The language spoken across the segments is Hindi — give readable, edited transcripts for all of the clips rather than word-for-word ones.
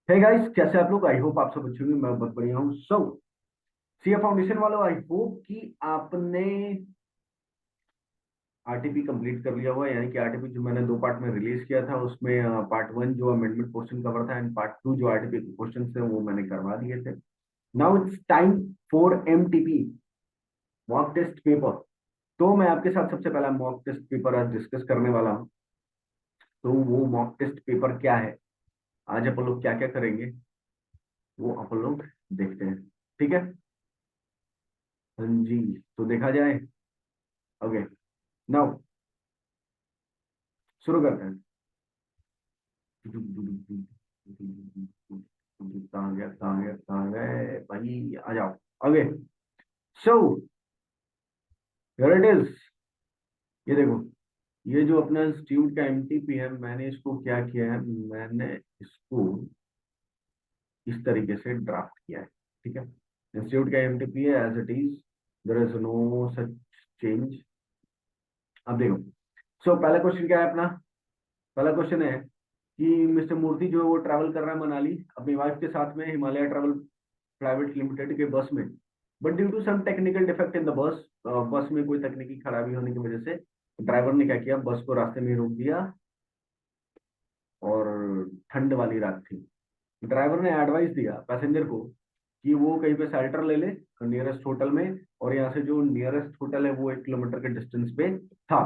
हे गाइस, कैसे आप लोग? आई होप आप सब अच्छे होंगे। मैं बहुत बढ़िया हूँ। सीए फाउंडेशन वालों, आई होप कि आपने आरटीपी कंप्लीट कर लिया हुआ है। यानी कि आरटीपी जो मैंने दो पार्ट में रिलीज किया था, उसमें पार्ट वन जो अमेंडमेंट क्वेश्चन कवर था एंड पार्ट टू जो आरटीपी के क्वेश्चन थे वो मैंने करवा दिए थे। Now it's time for MTP mock test paper. तो मैं आपके साथ सबसे पहला मॉक टेस्ट पेपर आज डिस्कस करने वाला हूँ। तो वो मॉक टेस्ट पेपर क्या है, आज अपन लोग क्या क्या करेंगे, वो अपन लोग देखते हैं। ठीक है। हाँ जी। तो देखा जाए। ओके। नाउ शुरू करते हैं। कहाँ गया, कहाँ गया, कहाँ गए भाई? आ जाओ। Okay. So here it is. ये देखो, ये जो अपना इंस्टीट्यूट का एमटीपी है, मैंने इसको क्या किया है, मैंने इसको इस तरीके से ड्राफ्ट किया है। ठीक है। इंस्टीट्यूट का एमटीपी है as it is, there is no such change. अब देखो। पहला क्वेश्चन क्या है अपना? पहला क्वेश्चन है कि मिस्टर मूर्ति जो है वो ट्रैवल कर रहा है मनाली अपनी वाइफ के साथ में, हिमालय ट्रैवल प्राइवेट लिमिटेड के बस में। But due to some technical defect in the bus, bus में कोई तकनीकी खराबी होने की वजह से ड्राइवर ने क्या किया, बस को रास्ते में ही रोक दिया। और ठंड वाली रात थी। ड्राइवर ने एडवाइस दिया पैसेंजर को कि वो कहीं पे शेल्टर ले ले नियरेस्ट होटल में। और यहाँ से जो नियरेस्ट होटल है वो 1 किलोमीटर के डिस्टेंस पे था।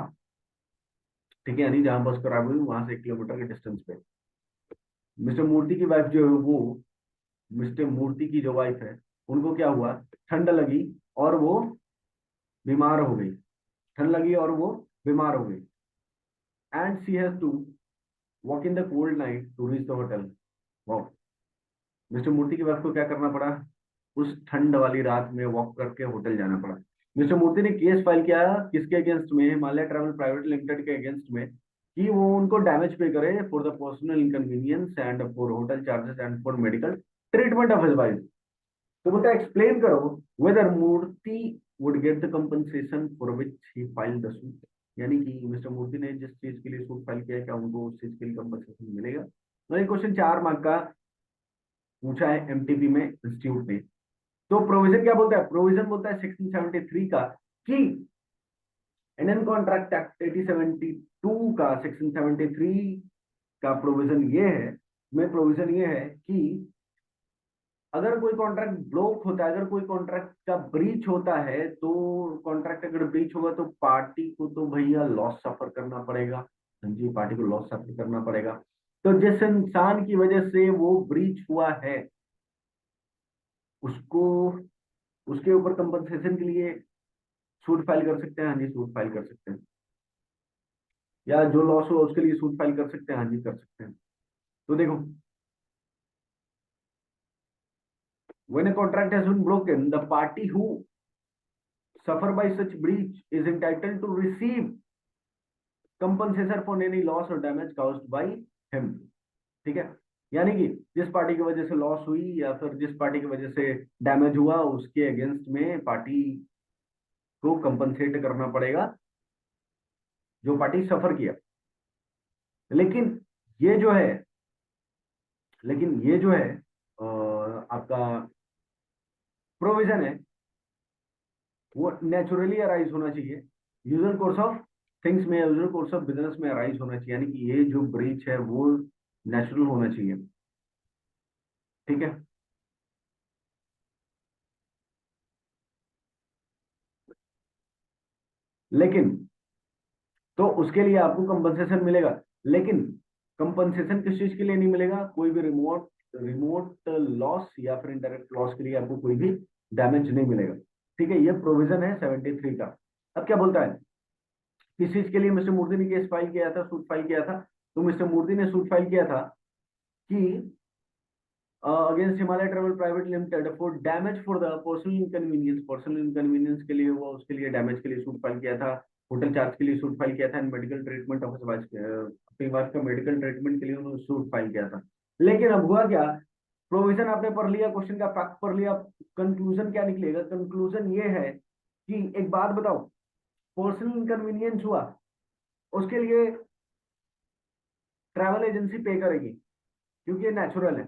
ठीक है, यानी जहां बस खराब हुई वहां से 1 किलोमीटर के डिस्टेंस पे। मिस्टर मूर्ति की वाइफ जो है वो, मिस्टर मूर्ति की जो वाइफ है, उनको क्या हुआ, ठंड लगी और वो बीमार हो गई। ठंड लगी और वो बीमार हो गई। And she has to walk in the cold night to reach the hotel. Wow. Mister Murthy की वाइफ को क्या करना पड़ा, उस ठंड वाली रात में वॉक करके होटल जाना पड़ा। मिस्टर मूर्ति ने केस फाइल किया किसके अगेंस्ट में, हिमालय ट्रैवल प्राइवेट लिमिटेड के अगेंस्ट में, कि वो उनको डैमेज पे करे for the personal inconvenience and for hotel charges and for medical treatment of his wife. तो बेटा एक्सप्लेन करो whether Murthy would get the compensation for which he filed the suit. यानी कि मिस्टर मूर्ति ने जिस चीज के लिए सूट फाइल किया है, क्या उनको उस चीज के लिए कंपनसेशन मिलेगा? तो ये क्वेश्चन 4 मार्क का पूछा है एमटीपी में इंस्टीट्यूट ने। तो प्रोविजन क्या बोलता है? प्रोविजन बोलता है सेक्शन 73 का कि इंडियन कॉन्ट्रैक्ट एक्ट 1872 का सेक्शन 73 का प्रोविजन ये है, में प्रोविजन ये है कि अगर कोई कॉन्ट्रैक्ट ब्लॉक होता है, अगर कोई कॉन्ट्रैक्ट का ब्रीच होता है, तो कॉन्ट्रैक्ट अगर ब्रीच होगा तो पार्टी को तो भैया लॉस सफर करना पड़ेगा। हाँ जी, पार्टी को लॉस सफर करना पड़ेगा। तो जिस इंसान की वजह से वो ब्रीच हुआ है, उसको, उसके ऊपर कंपनसेशन के लिए सूट फाइल कर सकते हैं। हाँ जी, सूट फाइल कर सकते हैं। या जो लॉस हुआ उसके लिए सूट फाइल कर सकते हैं। हाँ जी, कर सकते हैं। तो देखो, when a contract has been broken, the party who suffer by such breach is entitled to receive compensation for any loss or damage caused by him। ठीक है। यानी कि जिस पार्टी की वजह से लॉस हुई या फिर जिस पार्टी की वजह से डैमेज हुआ, उसके अगेंस्ट में पार्टी को कंपनसेट करना पड़ेगा, जो पार्टी सफर किया। लेकिन ये जो है, लेकिन ये जो है आपका प्रोविजन है, वो नेचुरली अराइज होना चाहिए। यूजुअल कोर्स ऑफ थिंग्स में, यूजुअल कोर्स ऑफ बिजनेस में अराइज होना चाहिए। यानी कि ये जो ब्रीच है वो नेचुरल होना चाहिए। ठीक है। लेकिन तो उसके लिए आपको कंपनसेशन मिलेगा। लेकिन कंपनसेशन किस चीज के लिए नहीं मिलेगा? कोई भी रिमोट रिमोट लॉस या फिर इनडायरेक्ट लॉस के लिए आपको कोई भी डैमेज नहीं मिलेगा। ठीक है, ये प्रोविजन है 73 का। अब क्या बोलता है, किस चीज के लिए मिस्टर मूर्ति ने केस फाइल किया था, सूट फाइल किया था? तो मिस्टर मूर्ति ने सूट फाइल किया था कि against Himalaya travel private limited for damage for the personal inconvenience. Personal inconvenience के लिए हुआ, उसके लिए डैमेज के लिए सूट फाइल किया था। होटल चार्ज के लिए सूट फाइल किया था एंड मेडिकल ट्रीटमेंट ऑफ अपनी वाइफ का मेडिकल ट्रीटमेंट के लिए उन्होंने सूट फाइल किया था। लेकिन अब हुआ क्या, प्रोविजन आपने पढ़ लिया, क्वेश्चन का फैक्ट पढ़ लिया, कंक्लूजन क्या निकलेगा? कंक्लूजन ये है कि एक बात बताओ, पर्सनल इनकन्वीनियंस हुआ, उसके लिए ट्रैवल एजेंसी पे करेगी क्योंकि ये नेचुरल है।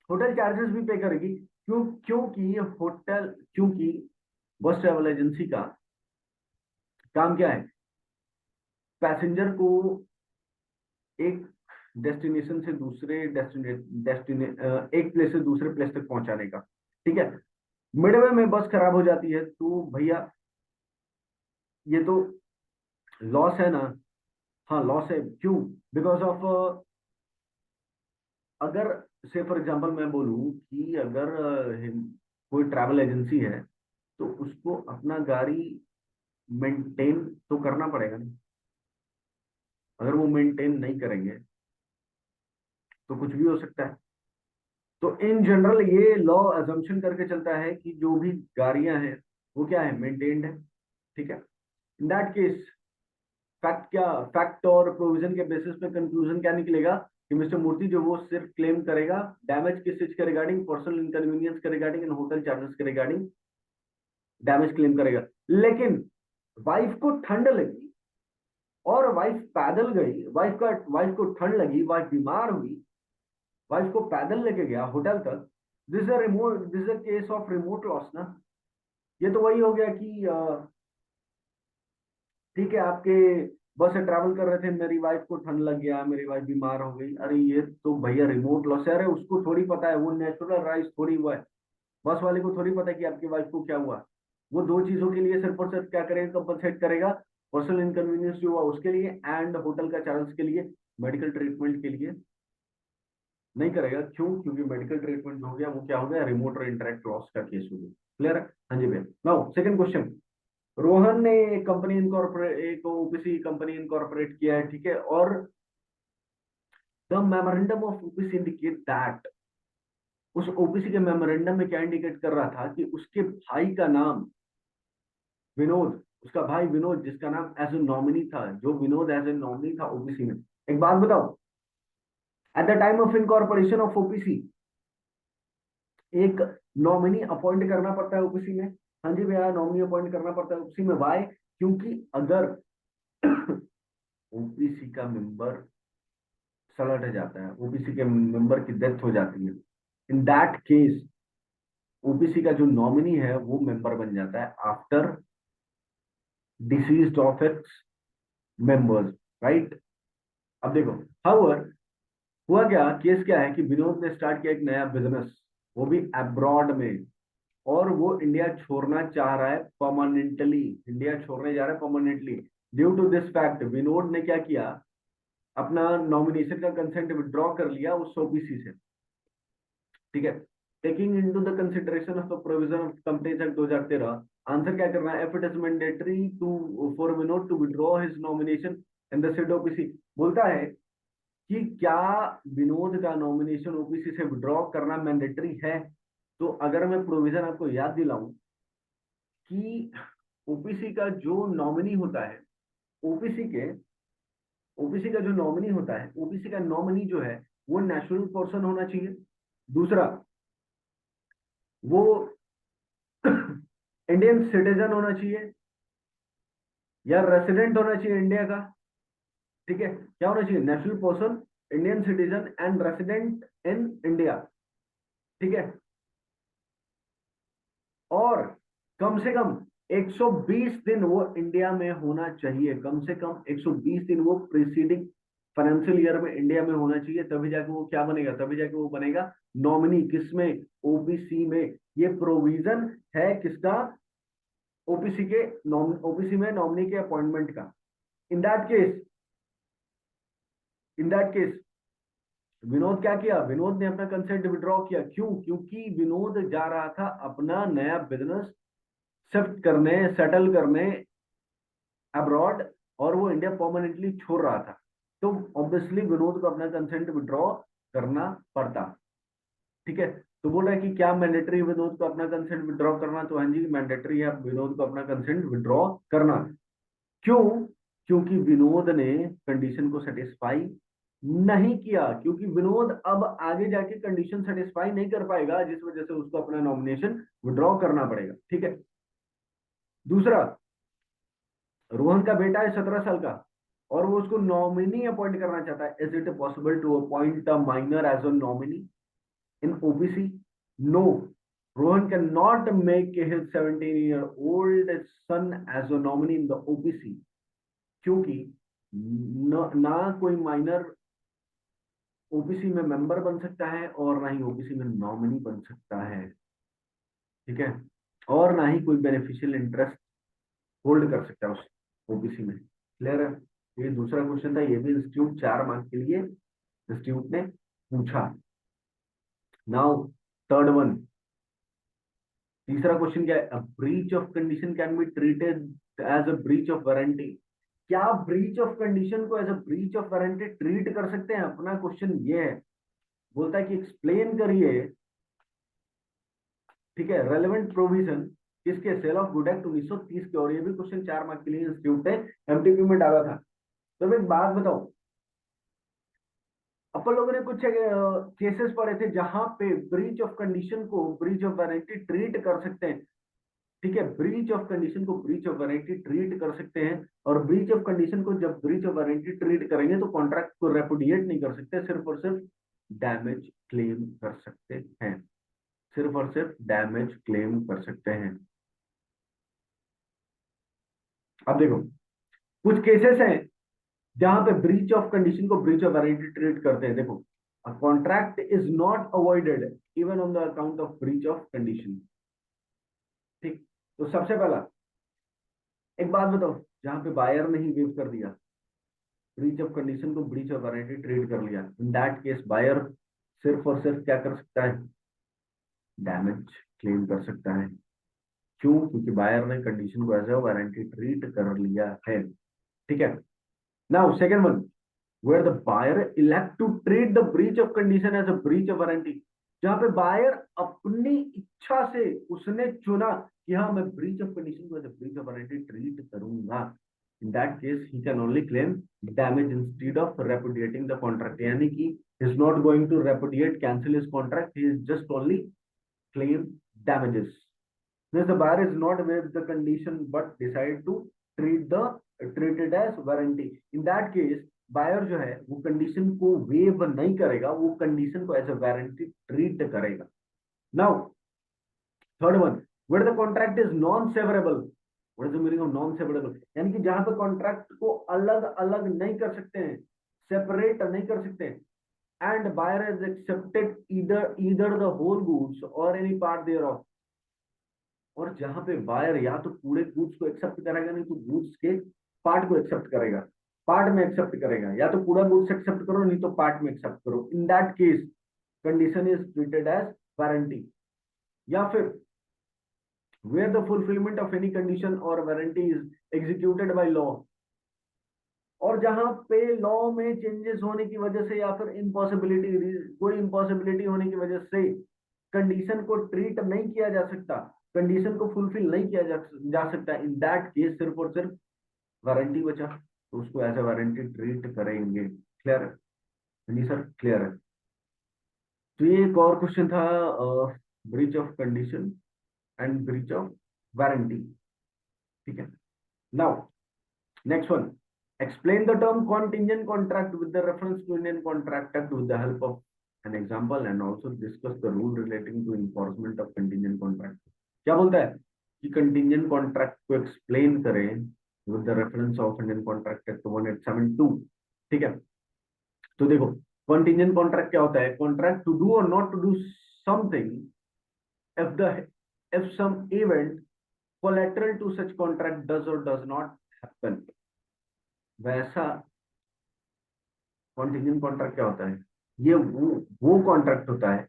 होटल चार्जेस भी पे करेगी। क्योंकि बस ट्रैवल एजेंसी का काम क्या है, पैसेंजर को एक डेस्टिनेशन से दूसरे एक प्लेस से दूसरे प्लेस तक पहुंचाने का। ठीक है, मिडवे में बस खराब हो जाती है तो भैया ये तो लॉस है ना। हाँ लॉस है, क्यों? बिकॉज ऑफ, अगर से फॉर एग्जांपल मैं बोलूं कि अगर कोई ट्रैवल एजेंसी है तो उसको अपना गाड़ी मेंटेन तो करना पड़ेगा ना। अगर वो मेंटेन नहीं करेंगे तो कुछ भी हो सकता है। तो इन जनरल ये लॉ अजम्पशन करके चलता है कि जो भी गाड़ियां हैं वो क्या है, मेंटेन्ड है। ठीक है, इन दैट केस फैक्ट और प्रोविजन के बेसिस पे कंक्लूजन क्या निकलेगा कि मिस्टर मूर्ति जो वो सिर्फ क्लेम करेगा डैमेज किस चीज के रिगार्डिंग, पर्सनल इनकन्वीनियंस के रिगार्डिंग एंड होटल चार्जेस के रिगार्डिंग डैमेज क्लेम करेगा। लेकिन वाइफ को ठंड लगी और वाइफ पैदल गई, वाइफ को ठंड लगी, वाइफ बीमार हुई, वाइफ को पैदल लेके गया होटल तक, this is a case of remote loss ना। ये तो वही हो गया कि ठीक है, आपके बस से ट्रैवल कर रहे थे, मेरी वाइफ को ठंड लग गया, मेरी वाइफ बीमार हो गई, अरे ये तो भैया रिमोट लॉस है। अरे उसको थोड़ी पता है, वो नेचुरल राइज थोड़ी हुआ है, बस वाले को थोड़ी पता है कि आपकी वाइफ को क्या हुआ। वो दो चीजों के लिए सिर्फ और सिर्फ क्या करेगा, कंपनसेट करेगा, पर्सनल इनकन्वीनियंस जो हुआ उसके लिए एंड होटल का चार्ज के लिए, मेडिकल ट्रीटमेंट के लिए नहीं करेगा। क्यों? क्योंकि मेडिकल ट्रीटमेंट जो हो गया वो क्या हो गया, रिमोट और इंटरेक्ट लॉस का केस हो गया। क्लियर है? हाँ जी भैया। नाउ सेकंड क्वेश्चन, रोहन ने एक ओपीसी कंपनी इनकॉर्पोरेट किया है, ठीक है, और the memorandum of OPC indicate that, उस ओपीसी के मेमोरेंडम में क्या इंडिकेट कर रहा था कि उसके भाई का नाम विनोद, उसका भाई विनोद जिसका नाम एज ए नॉमिनी था, जो विनोद एज ए नॉमिनी था ओबीसी में। एक बात बताओ, at the time of incorporation of OPC एक नॉमिनी अपॉइंट करना पड़ता है ओपीसी में। हाँ जी भैया, नॉमिनी अपॉइंट करना पड़ता है ओपीसी में। वाई? क्योंकि अगर ओपीसी का मेंबर सलट जाता है, ओबीसी के मेंबर की डेथ हो जाती है, इन दैट केस ओबीसी का जो नॉमिनी है वो मेंबर बन जाता है after disease of its members, right? अब देखो, हाउएवर हुआ क्या, केस क्या है कि विनोद ने स्टार्ट किया एक नया बिजनेस, वो भी अब्रॉड में, और वो इंडिया छोड़ना चाह रहा है परमानेंटली, इंडिया छोड़ने जा रहा है permanently. Due to this fact Vinod ने क्या किया, अपना नॉमिनेशन का कंसेंट विड्रॉ कर लिया उस ओबीसी से। ठीक है, taking into the consideration of the provision of companies act 2013, answer क्या करना है, if it is mandatory to for Vinod to withdraw his nomination in the seat OBC. बोलता है कि क्या विनोद का नॉमिनेशन ओबीसी से विड्रॉ करना मैंडेटरी है। तो अगर मैं प्रोविजन आपको याद दिलाऊं कि ओबीसी का जो नॉमिनी होता है, ओबीसी के ओबीसी का जो नॉमिनी होता है, ओबीसी का नॉमिनी जो है वो नेचुरल पर्सन होना चाहिए। दूसरा, वो इंडियन सिटीजन होना चाहिए या रेसिडेंट होना चाहिए इंडिया का। ठीक है, क्या होना चाहिए, national person, Indian citizen and resident in India. ठीक है, और कम से कम 120 दिन वो इंडिया में होना चाहिए, कम से कम 120 दिन वो प्रीसीडिंग फाइनेंशियल ईयर में इंडिया में होना चाहिए, तभी जाके वो क्या बनेगा, तभी जाके वो बनेगा नॉमिनी। किसमें? ओबीसी में। ये प्रोविजन है किसका, ओबीसी के, ओबीसी में नॉमिनी के अपॉइंटमेंट का। इन that case in that case Vinod क्या किया, विनोद ने अपना कंसेंट विड्रॉ किया। क्यों? क्योंकि विनोद जा रहा था अपना नया बिजनेस शिफ्ट करने, सेटल करने अब्रॉड, और वो इंडिया परमानेंटली छोड़ रहा था। तो ऑब्वियसली विनोद को अपना कंसेंट विड्रॉ करना पड़ता। ठीक है, तो बोल रहा है कि क्या मैंडेटरी विनोद को अपना कंसेंट विड्रॉ करना, तो हाँ जी मैंडेटरी है विनोद को अपना कंसेंट विड्रॉ करना। क्यों? क्योंकि विनोद ने कंडीशन को सेटिस्फाई नहीं किया, क्योंकि विनोद अब आगे जाके कंडीशन सेटिस्फाई नहीं कर पाएगा, जिस वजह से उसको अपना नॉमिनेशन विड्रॉ करना पड़ेगा। ठीक है, दूसरा, रोहन का बेटा है 17 साल का और वो उसको नॉमिनी अपॉइंट करना चाहता है, is it possible to appoint a minor as a nominee? in OBC? No. Rohan cannot make his 17-year-old son as a nominee in the OBC, क्योंकि ना कोई माइनर ओबीसी में मेंबर बन सकता है और ना ही ओबीसी में नॉमिनी बन सकता है, ठीक है, और ना ही कोई बेनिफिशियल इंटरेस्ट होल्ड कर सकता है उस ओबीसी में। क्लियर है? ये दूसरा क्वेश्चन था, ये भी इंस्टीट्यूट 4 मार्क के लिए इंस्टीट्यूट ने पूछा। नाउ थर्ड वन, तीसरा क्वेश्चन क्या है? A breach of condition can be treated as a breach of warranty. क्या ब्रीच ऑफ कंडीशन को as a breach of warranty treat कर सकते हैं? अपना क्वेश्चन ये है, बोलता है कि एक्सप्लेन करिए, ठीक है, रेलेवेंट प्रोविजन किसके? सेल ऑफ गुड एक्ट 1930 के। और ये भी क्वेश्चन 4 मार्क के लिए इंस्टीट्यूट ने एमटीक्यू में डाला था। तो एक बात बताओ, अपन लोगों ने कुछ केसेस पढ़े थे जहां पे ब्रीच ऑफ कंडीशन को ब्रीच ऑफ वारंटी ट्रीट कर सकते हैं, ठीक है, ब्रीच ऑफ कंडीशन को ब्रीच ऑफ वारंटी ट्रीट कर सकते हैं। और ब्रीच ऑफ कंडीशन को जब ब्रीच ऑफ वारंटी ट्रीट करेंगे तो कॉन्ट्रैक्ट को रेपुडिएट नहीं कर सकते, सिर्फ और सिर्फ डैमेज क्लेम कर सकते हैं, सिर्फ और सिर्फ डैमेज क्लेम कर सकते हैं। अब देखो, कुछ केसेस हैं जहां पे ब्रीच ऑफ कंडीशन को ब्रीच ऑफ वारंटी ट्रीट करते हैं। देखो, a contract is not avoided even on the account of breach of condition, ठीक। तो सबसे पहला एक बात बताओ, जहां पे बायर ने ही वेव कर दिया, ब्रीच ऑफ कंडीशन को ब्रीच ऑफ वारंटी ट्रीट कर लिया, इन दैट केस बायर सिर्फ और सिर्फ क्या कर सकता है? डैमेज क्लेम कर सकता है। क्यों? क्योंकि बायर ने कंडीशन को एज अ वारंटी ट्रीट कर लिया है, ठीक है। Now second one, where the buyer elect to treat the breach of condition as a breach of warranty, जहां पे बायर अपनी इच्छा से उसने चुना कि हाँ मैं ब्रीच ऑफ कंडीशन को as a breach of warranty treat करूंगा, इन that case he can only claim damage instead of रेपुडिएटिंग the contract. यानी कि is not going to repudiate, cancel his contract, he is just only claim damages. Thus the buyer is not waived the condition but decide to treat it as warranty. In that case buyer जो है वो कंडीशन को वेव नहीं करेगा, वो कंडीशन को एज अ वारंटी ट्रीट करेगा। Now third one, where the contract is non severable. What is the meaning of non severable? यानी कि जहां पे कॉन्ट्रैक्ट को अलग अलग नहीं कर सकते हैं, सेपरेट नहीं कर सकते हैं, and buyer has accepted either the whole goods or any part thereof. और जहां पे बायर या तो पूरे गुड्स को एक्सेप्ट करेगा, नहीं तो गुड्स के पार्ट को एक्सेप्ट करेगा, पार्ट में एक्सेप्ट करेगा, या तो पूरा गुड्स एक्सेप्ट करो नहीं तो पार्ट में एक्सेप्ट करो, इन that case condition is treated as warranty. या फिर where the fulfilment of any condition और warranty is executed by law, और जहां पे लॉ में चेंजेस होने की वजह से या फिर इम्पॉसिबिलिटी, कोई इम्पॉसिबिलिटी होने की वजह से कंडीशन को ट्रीट नहीं किया जा सकता, कंडीशन को फुलफिल नहीं किया जा सकता, इन दैट केस सिर्फ और सिर्फ वारंटी बचा, तो उसको एज ए वारंटी ट्रीट करेंगे। क्लियर है? नहीं सर, क्लियर है? तो ये एक और क्वेश्चन था, breach of condition and breach of warranty, ठीक है। Now next one, explain the term contingent contract with the reference to Indian Contract Act with the help of an example and also discuss the rule relating to enforcement of contingent contract। क्या बोलता है कि contingent contract को explain करें with the reference of Indian Contract Act 1872, ठीक है। तो देखो, contingent contract क्या होता है? Contract to do or not to do something if some event collateral to such contract does or does not happen। वैसा कॉन्टिजेंट कॉन्ट्रैक्ट क्या होता है? ये वो कॉन्ट्रैक्ट होता है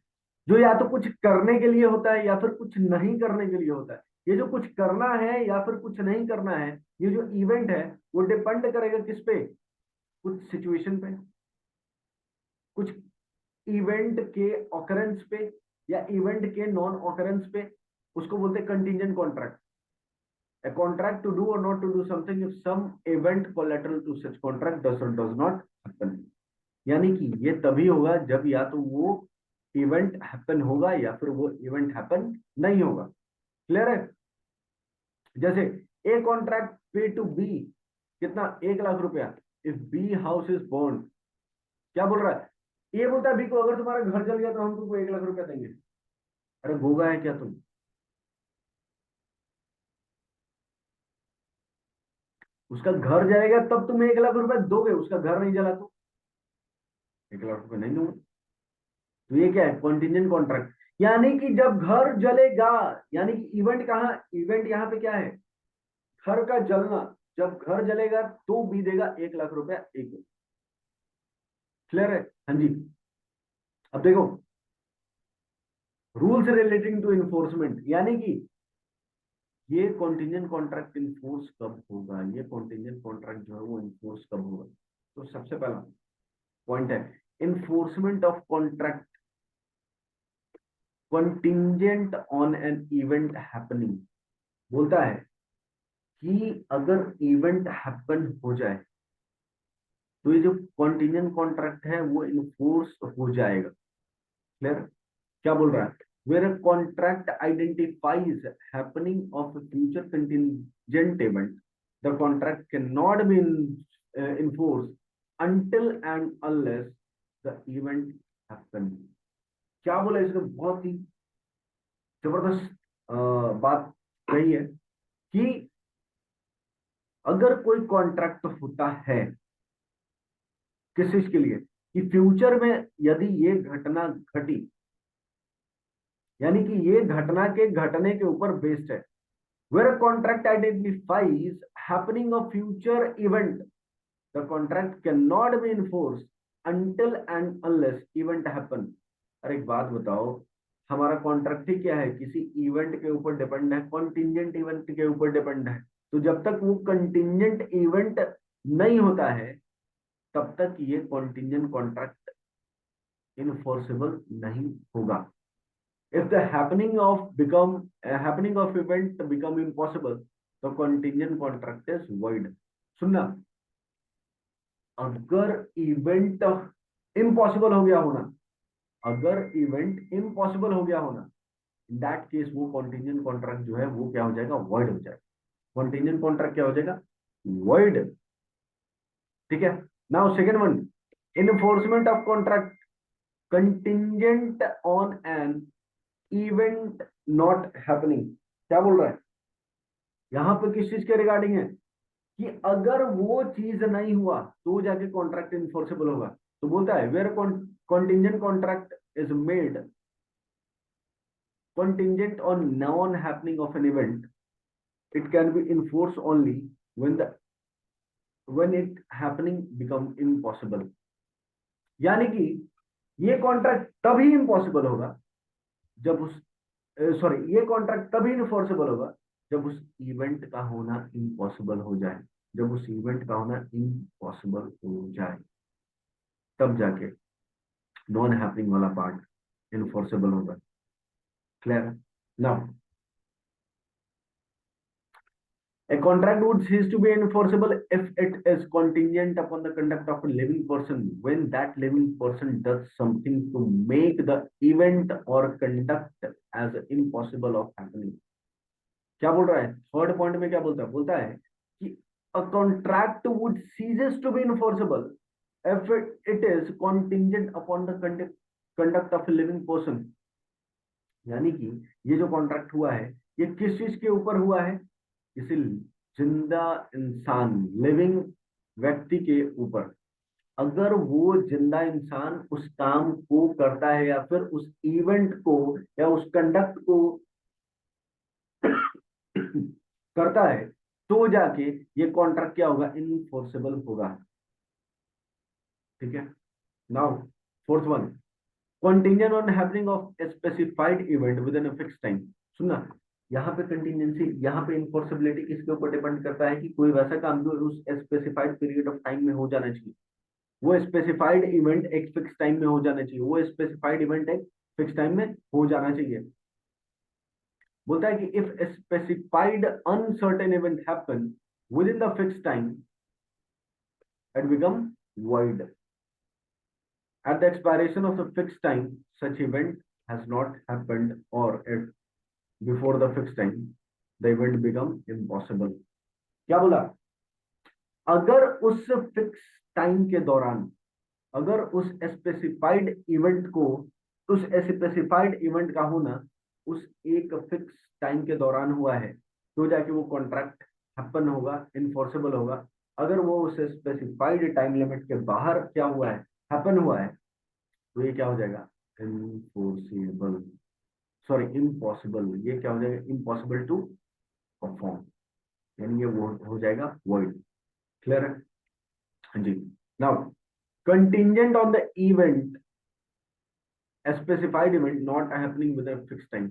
जो या तो कुछ करने के लिए होता है या फिर कुछ नहीं करने के लिए होता है। ये जो कुछ करना है या फिर कुछ नहीं करना है, ये जो इवेंट है वो डिपेंड करेगा किस पे? कुछ सिचुएशन पे, कुछ इवेंट के ऑकरेंस पे या इवेंट के नॉन ऑकरेंस पे, उसको बोलते हैं contingent contract. A contract to do or not to do something if some event collateral to such contract does or does not happen। यानी कि ये तभी होगा जब या तो वो इवेंट हैपन होगा या फिर वो इवेंट हैपन नहीं होगा। क्लियर है? जैसे a contract pay to be कितना? 1 लाख रुपया if B house is burnt. क्या बोल रहा है? ये बोलता है बी को, अगर तुम्हारा घर जल गया तो हम तुमको 1 लाख रुपया देंगे। अरे गोगा है क्या तुम? उसका घर जाएगा तब तुम 1 लाख रुपया दोगे, उसका घर नहीं जला तो 1 लाख रुपया नहीं दूंगा। तो ये क्या है? Contingent contract. यानी कि जब घर जलेगा, यानी कि इवेंट कहाँ, इवेंट यहाँ पे क्या है? घर का जलना। जब घर जलेगा तो बी देगा 1 लाख रुपया एक। क्लियर है? हाँ जी। अब देखो, रूल्स रिलेटिंग टू इन्फोर्समेंट, यानी कि ये कॉन्टिजेंट कॉन्ट्रैक्ट इन्फोर्स कब होगा, ये कॉन्टिजेंट कॉन्ट्रैक्ट जो है वो इन्फोर्स कब होगा। तो सबसे पहला पॉइंट है enforcement of contract contingent on an event happening. बोलता है कि अगर इवेंट हैपन हो जाए तो ये जो कॉन्टिजेंट कॉन्ट्रैक्ट है वो इन्फोर्स हो जाएगा। क्लियर? क्या बोल रहा है? Where a contract identifies happening of future contingent event, the contract can not be enforce until and unless the event happen। क्या बोला इसने? बहुत ही जबरदस्त बात कही है कि अगर कोई कॉन्ट्रैक्ट होता है किस चीज के लिए, कि फ्यूचर में यदि ये घटना घटी, यानी कि ये घटना के घटने के ऊपर बेस्ड है। Where a contract identifies happening of future event, the contract can not be enforce until and unless event happen. अरे एक बात बताओ, हमारा कॉन्ट्रैक्ट ही क्या है? किसी इवेंट के ऊपर डिपेंड है, कॉन्टिजेंट इवेंट के ऊपर डिपेंड है। तो जब तक वो कंटिजेंट इवेंट नहीं होता है तब तक ये कॉन्टिजेंट कॉन्ट्रैक्ट इनफोर्सेबल नहीं होगा। If the happening of event become impossible, तो contingent contract is void। सुनना, अगर इवेंट इम्पॉसिबल हो गया होना, अगर इवेंट इम्पॉसिबल हो गया होना, इन दैट केस वो कॉन्टिजेंट कॉन्ट्रैक्ट जो है वो क्या हो जाएगा? वॉइड हो जाएगा। कॉन्टिजेंट कॉन्ट्रैक्ट क्या हो जाएगा? वॉइड। ठीक है। Now second one, enforcement of contract contingent on an event not happening. क्या बोल रहा है यहां पे? किस चीज के रिगार्डिंग है? कि अगर वो चीज नहीं हुआ तो जाके कॉन्ट्रैक्ट इन्फोर्सेबल होगा। तो बोलता है where contingent contract is made contingent on non happening of an event, it can be enforced only when it happening become impossible। यानी कि ये कॉन्ट्रैक्ट तभी इम्पॉसिबल होगा जब उस, सॉरी, ये कॉन्ट्रैक्ट तभी इनफोर्सेबल होगा जब उस इवेंट का होना इम्पॉसिबल हो जाए। जब उस इवेंट का होना इम्पॉसिबल हो जाए तब जाके नॉन हैपनिंग वाला पार्ट इनफोर्सेबल होगा। Clear? Now a contract would cease to be enforceable if it is contingent upon the conduct of a living person when that living person does something to make the event or conduct as impossible of happening। क्या बोल रहा है? थर्ड पॉइंट में क्या बोलता है कि a contract would ceases to be enforceable if it is contingent upon the conduct of a living person। यानी कि ये जो कॉन्ट्रैक्ट हुआ है ये किस चीज के ऊपर हुआ है? किसी जिंदा इंसान, लिविंग व्यक्ति के ऊपर। अगर वो जिंदा इंसान उस काम को करता है या फिर उस इवेंट को या उस कंडक्ट को करता है तो जाके ये कॉन्ट्रैक्ट क्या होगा? इनफोर्सेबल होगा। ठीक है। Now fourth one, contingent on happening of a specified event within a fixed time। सुनना, यहाँ पे कंटिजेंसी, यहाँ पे इन्फोर्सेबिलिटी किसके ऊपर डिपेंड करता है? कि कोई वैसा काम जो उस स्पेसिफाइड पीरियड ऑफ टाइम में हो जाना चाहिए, वो स्पेसिफाइड इवेंट एक फिक्स टाइम में हो जाना चाहिए, वो स्पेसिफाइड इवेंट एक फिक्स टाइम में हो जाना चाहिए। बोलता है कि if specified uncertain event happen with in the fix time it become void। At the expiration of the fixed time, such event has not happened, or if before the fixed time, the event become impossible। क्या बोला? अगर उस फिक्स टाइम के दौरान अगर उस स्पेसिफाइड इवेंट को, उस स्पेसिफाइड इवेंट का होना उस एक फिक्स टाइम के दौरान हुआ है, तो जाके वो कॉन्ट्रैक्ट हैपन होगा, इन्फोर्सेबल होगा। अगर वो उस स्पेसिफाइड टाइम लिमिट के बाहर क्या हुआ है, हैपन हुआ है, तो ये क्या हो जाएगा, इनफोर्सेबल, सॉरी इम्पॉसिबल, ये क्या हो जाएगा, इम्पॉसिबल टू परफॉर्म, यानी ये वो हो जाएगा वॉइड। क्लियर है? हाँ जी। Now contingent on the event, specified event not happening with a fix time.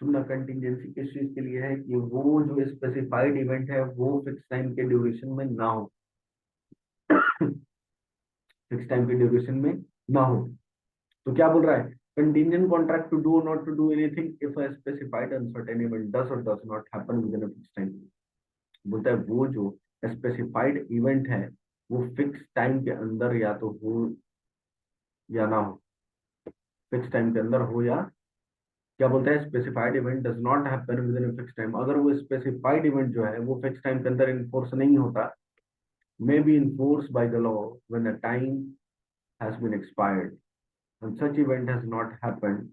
सुनना, कंटिंजेंसी किस चीज के लिए है, कि वो जो स्पेसिफाइड इवेंट है वो फिक्स टाइम के ड्यूरेशन में ना हो, फिक्स टाइम के ड्यूरेशन में ना हो। तो क्या बोल रहा है, contingent contract to do or not to do anything if a specified uncertain event does और does not happen with in a fix time. बोलता है वो जो स्पेसिफाइड इवेंट है वो फिक्स टाइम के अंदर या तो हो या ना हो, फिक्स टाइम के अंदर हो, या क्या बोलता है, specified event does not happen with in fix time. अगर वो स्पेसिफाइड इवेंट जो है वो फिक्स टाइम के अंदर इन्फोर्स नहीं होता, may be enforce by the law when a time has been expired and such event has not happened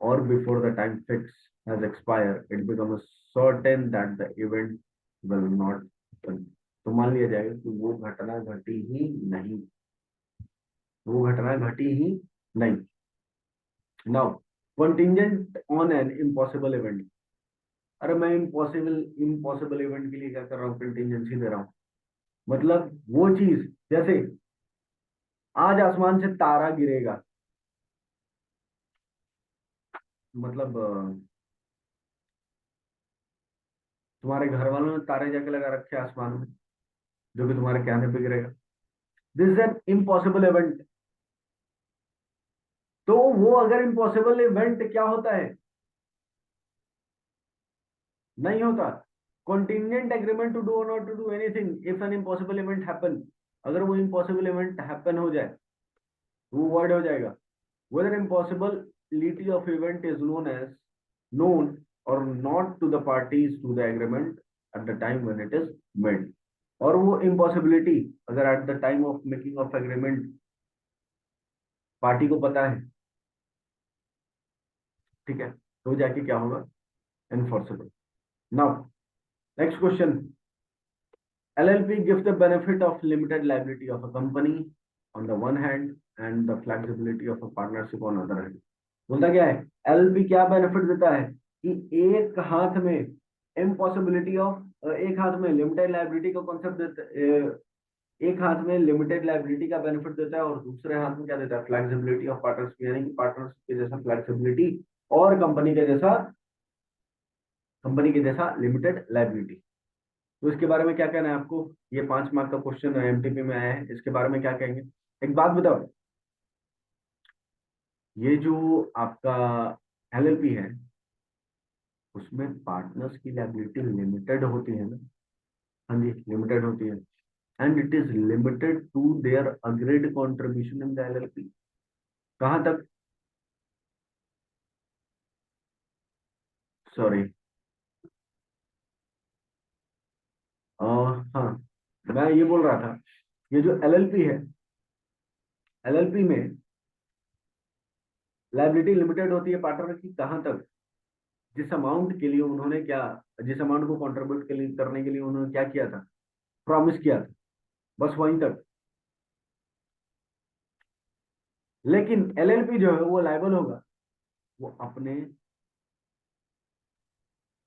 or before the time fix has expired, it becomes certain that the event will not happen। तो मान लिया जाएगा कि वो घटना घटी ही नहीं, वो घटना घटी ही नहीं। Now contingent on an impossible event. अरे मैं इम्पॉसिबल इम्पॉसिबल इवेंट के लिए क्या कर रहा हूँ, कंटिंजेंसी दे रहा हूँ। मतलब वो चीज, जैसे आज आसमान से तारा गिरेगा, मतलब तुम्हारे घर वालों ने तारे जाके लगा रखे हैं आसमान में, जो कि तुम्हारे कहने पे गिरेगा। This is an impossible event. तो वो अगर इम्पॉसिबल इवेंट क्या होता है, नहीं होता, contingent agreement to do or not to do anything if an impossible event happen. अगर वो इम्पॉसिबल इवेंट हैपन हो जाए तो वो वर्ड हो जाएगा। whether impossibility of event is known or not to the parties to the agreement at the time when it is made। और वो impossibility अगर at the time of making of agreement party को पता है, ठीक है, तो जाके क्या होगा, enforceable। now next question, LLP gives the benefit of limited liability of a company on the one hand and the flexibility of a partnership on other hand। बोलता क्या है, एलएलपी क्या बेनिफिट देता है कि एक हाथ में इम्पॉसिबिलिटी ऑफ, एक हाथ में लिमिटेड लाइबिलिटी का कॉन्सेप्ट देता है, एक हाथ में लिमिटेड लाइबिलिटी का बेनिफिट देता है और दूसरे हाथ में क्या देता है, फ्लेक्सिबिलिटी ऑफ पार्टनर्स, यानी कि पार्टनर्स के जैसा फ्लेक्सिबिलिटी और कंपनी के जैसा लिमिटेड लाइबिलिटी। तो इसके बारे में क्या कहना है आपको, ये 5 मार्क का क्वेश्चन एमटीपी में आया है, इसके बारे में क्या कहेंगे। एक बात बताओ, ये जो आपका एलएलपी है उसमें पार्टनर्स की लायबिलिटी लिमिटेड होती है ना। हाँ जी, लिमिटेड होती है, and it is limited to their agreed contribution in the LLP. कहां तक, सॉरी, हाँ, मैं ये बोल रहा था, ये जो एलएलपी है, एलएलपी में लायबिलिटी लिमिटेड होती है पार्टनर की, कहां तक, जिस अमाउंट के लिए उन्होंने क्या, जिस अमाउंट को कंट्रीब्यूट के लिए करने के लिए उन्होंने क्या किया था, प्रॉमिस किया था, बस वहीं तक। लेकिन एलएलपी जो है वो लायबल होगा, वो अपने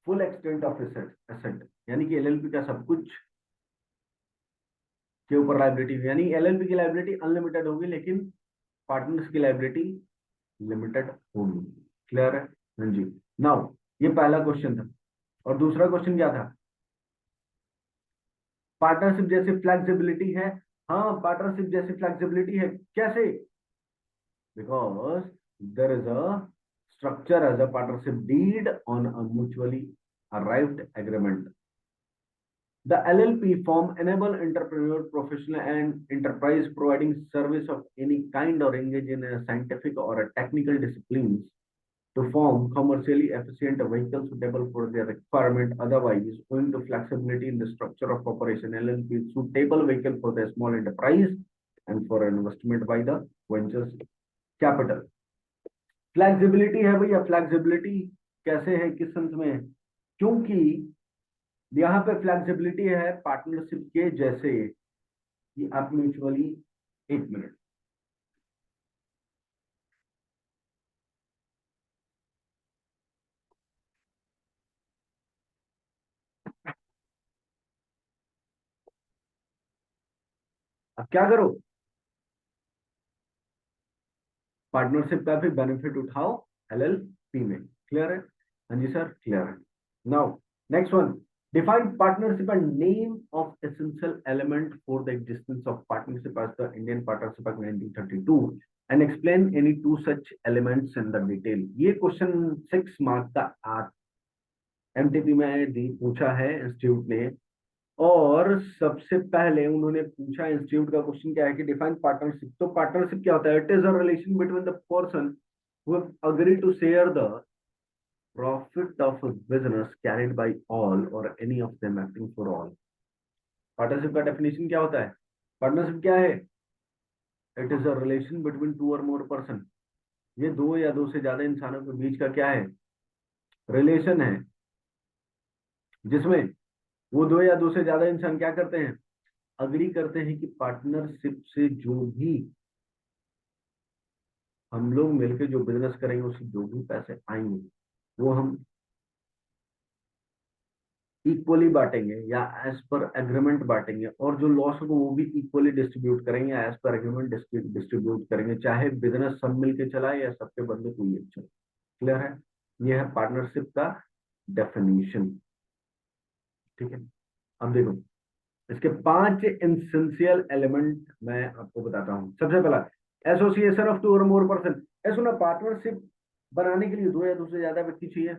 फुल एक्सटेंट ऑफ एसेट, यानी कि एलएलपी का सब कुछ के ऊपर लाइबिलिटी, यानी एलएलपी की लाइबिलिटी अनलिमिटेड होगी लेकिन पार्टनर्स की लाइबिलिटी लिमिटेड होगी। क्लियर है? हाँ जी। नाउ ये पहला क्वेश्चन था, और दूसरा क्वेश्चन क्या था, पार्टनरशिप जैसी फ्लेक्सिबिलिटी है। हाँ, पार्टनरशिप जैसी फ्लेक्सिबिलिटी है, कैसे, because there is a structure as a partnership deed on a mutually arrived agreement। The LLP form enable entrepreneur, professional and enterprise providing service of any kind or engage in a scientific or a technical disciplines to form commercially efficient vehicle suitable for their requirement. Otherwise, owing to flexibility in the structure of operation, LLP is suitable vehicle for the small enterprise and for investment by the ventures capital. Flexibility है भैया, फ्लेक्सिबिलिटी कैसे है, किस सेंस में है? क्योंकि यहाँ पे फ्लेक्सिबिलिटी है पार्टनरशिप के जैसे कि आप म्यूचुअली, एक मिनट, अब क्या करो, पार्टनरशिप का भी बेनिफिट उठाओ एलएलपी में। क्लियर है? हाँ जी सर, क्लियर है। Now next one, define partnership and name of essential element for the existence of partnership as the Indian Partnership Act 1932 and explain any two such elements in the detail। ये क्वेश्चन 6 मार्क का एमटीपी में पूछा है इंस्टीट्यूट ने, और सबसे पहले उन्होंने पूछा, इंस्टीट्यूट का क्वेश्चन क्या है कि डिफाइन पार्टनरशिप। तो पार्टनरशिप क्या होता है? It is a relation between the person who agree to share the profit of a business carried by all or any of them acting for all। Partnership का डेफिनेशन क्या होता है? पार्टनरशिप क्या है? It is a relation between two और मोर पर्सन। ये दो या दो से ज्यादा इंसानों के बीच का क्या है? रिलेशन है, जिसमें वो दो या दो से ज्यादा इंसान क्या करते हैं? अग्री करते हैं कि पार्टनरशिप से जो भी हम लोग मिलकर जो बिजनेस करेंगे, उससे जो भी पैसे आएंगे वो हम इक्वली बांटेंगे या एज पर एग्रीमेंट बांटेंगे, और जो लॉस होगा वो भी इक्वली डिस्ट्रीब्यूट करेंगे, एज पर एग्रीमेंट डिस्ट्रीब्यूट करेंगे, चाहे बिजनेस सब मिलके चलाए या सबके बदले कोई एक चले। क्लियर है? ये है पार्टनरशिप का डेफिनेशन। ठीक है, अब देखो इसके 5 एसेंशियल एलिमेंट मैं आपको बताता हूं। सबसे पहला, एसोसिएशन ऑफ टू और मोर पर्सन। ऐसा ना, पार्टनरशिप बनाने के लिए दो या दो से ज्यादा व्यक्ति चाहिए।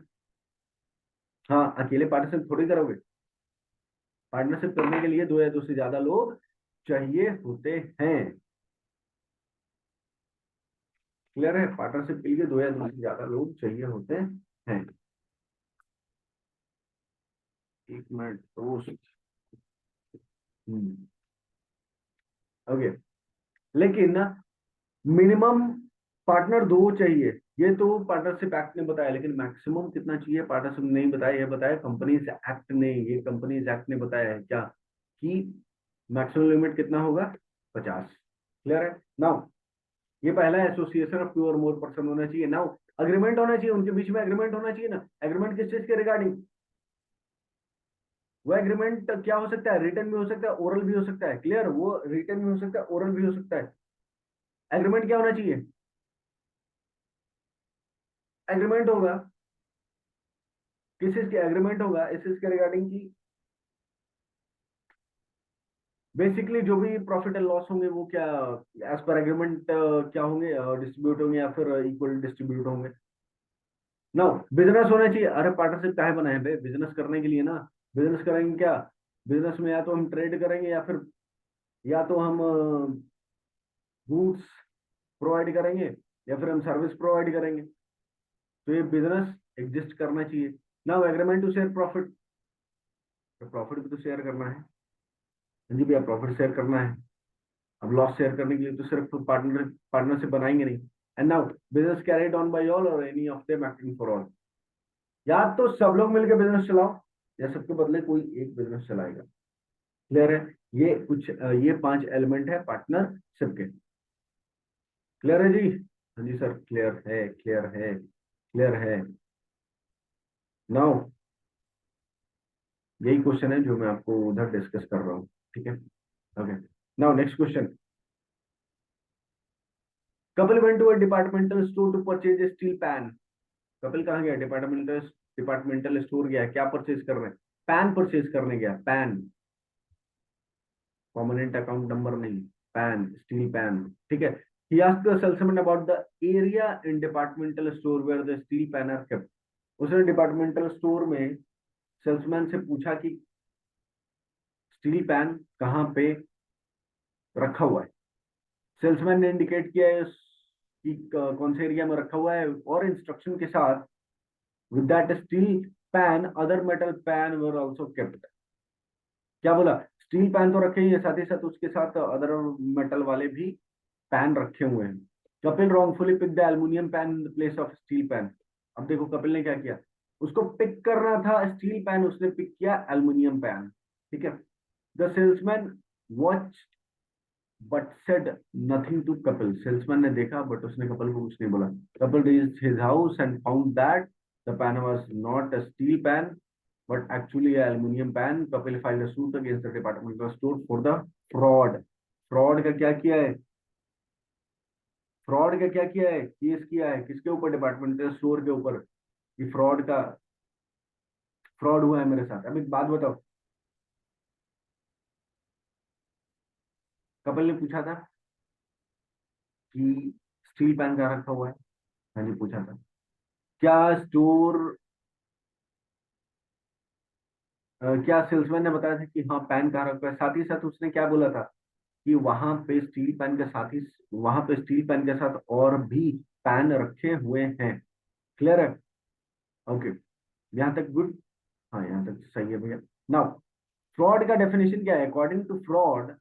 हाँ, अकेले पार्टनरशिप थोड़ी करोगे, पार्टनरशिप करने के लिए दो या दो से ज्यादा लोग चाहिए होते हैं। क्लियर है? पार्टनरशिप के लिए दो या दो से ज्यादा लोग चाहिए होते हैं। एक मिनट दोस्त। ओके, लेकिन ना मिनिमम पार्टनर दो चाहिए, ये तो पार्टनरशिप एक्ट ने बताया, लेकिन मैक्सिमम कितना चाहिए पार्टनरशिप नहीं बताया, ये बताया कंपनीज एक्ट ने। ये कंपनीज एक्ट ने बताया है क्या कि मैक्सिमम लिमिट कितना होगा? 50। क्लियर है? नाउ ये पहला एसोसिएशन ऑफ टू और मोर पर्सन होना चाहिए। नाउ अग्रीमेंट होना चाहिए, उनके बीच में एग्रीमेंट होना चाहिए ना। एग्रीमेंट किस चीज के रिगार्डिंग? वो एग्रीमेंट क्या हो सकता है? रिटन भी हो सकता है, ओरल भी हो सकता है। क्लियर? वो रिटन भी हो सकता है, ओरल भी हो सकता है। एग्रीमेंट क्या होना चाहिए? एग्रीमेंट होगा, किस चीज के एग्रीमेंट होगा? इस चीज के रिगार्डिंग की बेसिकली जो भी प्रॉफिट एंड लॉस होंगे वो क्या एज पर एग्रीमेंट क्या होंगे? डिस्ट्रीब्यूट होंगे या फिर इक्वल डिस्ट्रीब्यूट होंगे। ना बिजनेस होना चाहिए। अरे पार्टनरशिप काहे बनाए भाई? बिजनेस करने के लिए ना। बिजनेस करेंगे क्या? बिजनेस में या तो हम ट्रेड करेंगे या फिर या तो हम गुड्स प्रोवाइड करेंगे या फिर हम सर्विस प्रोवाइड करेंगे। तो ये बिजनेस एग्जिस्ट करना चाहिए ना। एग्रीमेंट टू शेयर प्रॉफिट, तो प्रॉफिट भी तो शेयर करना है। हाँ जी भैया, प्रॉफिट शेयर करना है। अब लॉस शेयर करने के लिए तो सिर्फ पार्टनरशिप बनाएंगे नहीं। And now business carried on by all और any of them acting for all. या तो सब लोग मिलकर बिजनेस चलाओ या सबके बदले कोई एक बिजनेस चलाएगा। क्लियर है? ये कुछ ये 5 एलिमेंट है पार्टनरशिप के। क्लियर है जी? हाँ जी सर, क्लियर है, क्लियर है, क्लियर है। नाउ यही क्वेश्चन है जो मैं आपको उधर डिस्कस कर रहा हूँ। ठीक है, okay. Now next question, Kapil went to a departmental store to purchase a steel pan. Kapil कहाँ गया? डिपार्टमेंटल स्टोर गया, क्या परचेज कर रहे हैं? पैन परचेज करने गया। पैन, परमानेंट अकाउंट नंबर नहीं, पैन, स्टील पैन। ठीक है। He asked the salesman about the area in departmental store where the steel pan are kept। उसने डिपार्टमेंटल स्टोर में सेल्समैन से पूछा कि स्टील पैन कहाँ पे रखा हुआ है। सेल्समैन ने इंडिकेट किया है कि कौन से एरिया में रखा हुआ है, और इंस्ट्रक्शन के साथ with that steel pan other metal pan were also kept। क्या बोला? स्टील पैन तो रखे ही है, साथ ही साथ उसके साथ अदर मेटल वाले भी पैन रखे हुए हैं। Kapil wrongfully pick the aluminium pan in the place of steel pan. अब देखो कपिल ने क्या किया, उसको पिक करना था स्टील पैन, उसने पिक किया एल्युमिनियम पैन। ठीक है। The salesman watch but said nothing to Kapil. Salesman ने देखा बट उसने कपिल को कुछ नहीं बोला। Kapil reached his house and found that the pan was not a steel pan but actually a aluminum pan. Kapil filed a suit against the Department of State for the fraud. Fraud का क्या किया है, फ्रॉड का क्या किया है, केस किया है किसके ऊपर, डिपार्टमेंटल स्टोर के ऊपर, कि फ्रॉड का, फ्रॉड हुआ है मेरे साथ। अब एक बात बताओ, कपिल ने पूछा था कि स्टील पैन कहाँ रखा हुआ है। हाँ जी पूछा था। क्या स्टोर, क्या सेल्समैन ने बताया था कि हाँ पैन कहाँ रखा है। साथ ही साथ उसने क्या बोला था कि वहां पे स्टील पैन के साथ ही, वहां पे स्टील पैन के साथ और भी पैन रखे हुए हैं। क्लियर है। ओके, यहाँ तक गुड। हाँ यहाँ तक सही है भैया। नाउ फ्रॉड का डेफिनेशन क्या है, according to fraud,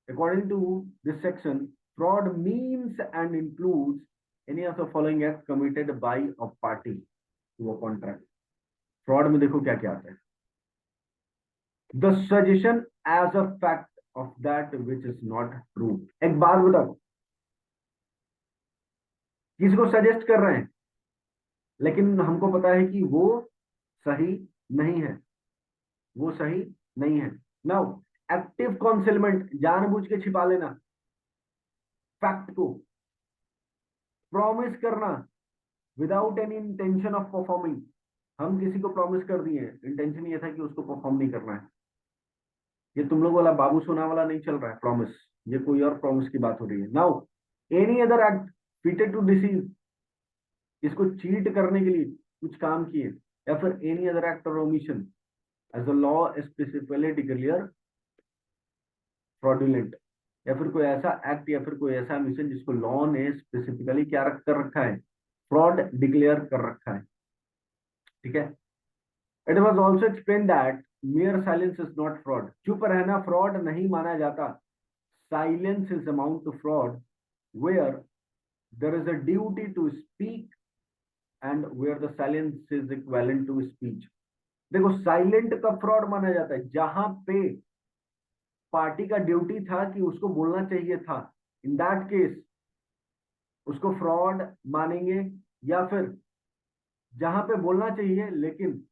according to this section, fraud means and includes any of the following act committed by a party to a contract. Fraud में देखो क्या क्या आता है, the suggestion as a fact of that which is not true. एक बात बताओ, किसी को सजेस्ट कर रहे हैं लेकिन हमको पता है कि वो सही नहीं है, वो सही नहीं है। नाउ एक्टिव कॉन्सिलमेंट, जानबूझ के छिपा लेना फैक्ट को, प्रॉमिस करना without any intention of performing. हम किसी को प्रॉमिस कर दिए, इंटेंशन ये था कि उसको परफॉर्म नहीं करना है। ये तुम लोग वाला बाबू सोना वाला नहीं चल रहा है प्रॉमिस, ये कोई और प्रॉमिस की बात हो रही है। Now any other act फीटेड to deceive, इसको चीट करने के लिए कुछ काम किए, या फिर एनी अदर एक्ट और omission as the law specifically declare fraudulent, या फिर कोई ऐसा एक्ट या फिर कोई ऐसा मिशन जिसको लॉ ने स्पेसिफिकली क्या रख कर रखा है, फ्रॉड डिक्लेयर कर रखा है। ठीक है। It was also explain that mere silence is not fraud, चुप रहना फ्रॉड नहीं माना जाता। Silence is amount to fraud where there is a duty to speak and where the silence is equivalent to speech। देखो साइलेंट का फ्रॉड माना जाता है जहां पे पार्टी का ड्यूटी था कि उसको बोलना चाहिए था, इन दैट केस उसको फ्रॉड मानेंगे। या फिर जहां पे बोलना चाहिए लेकिन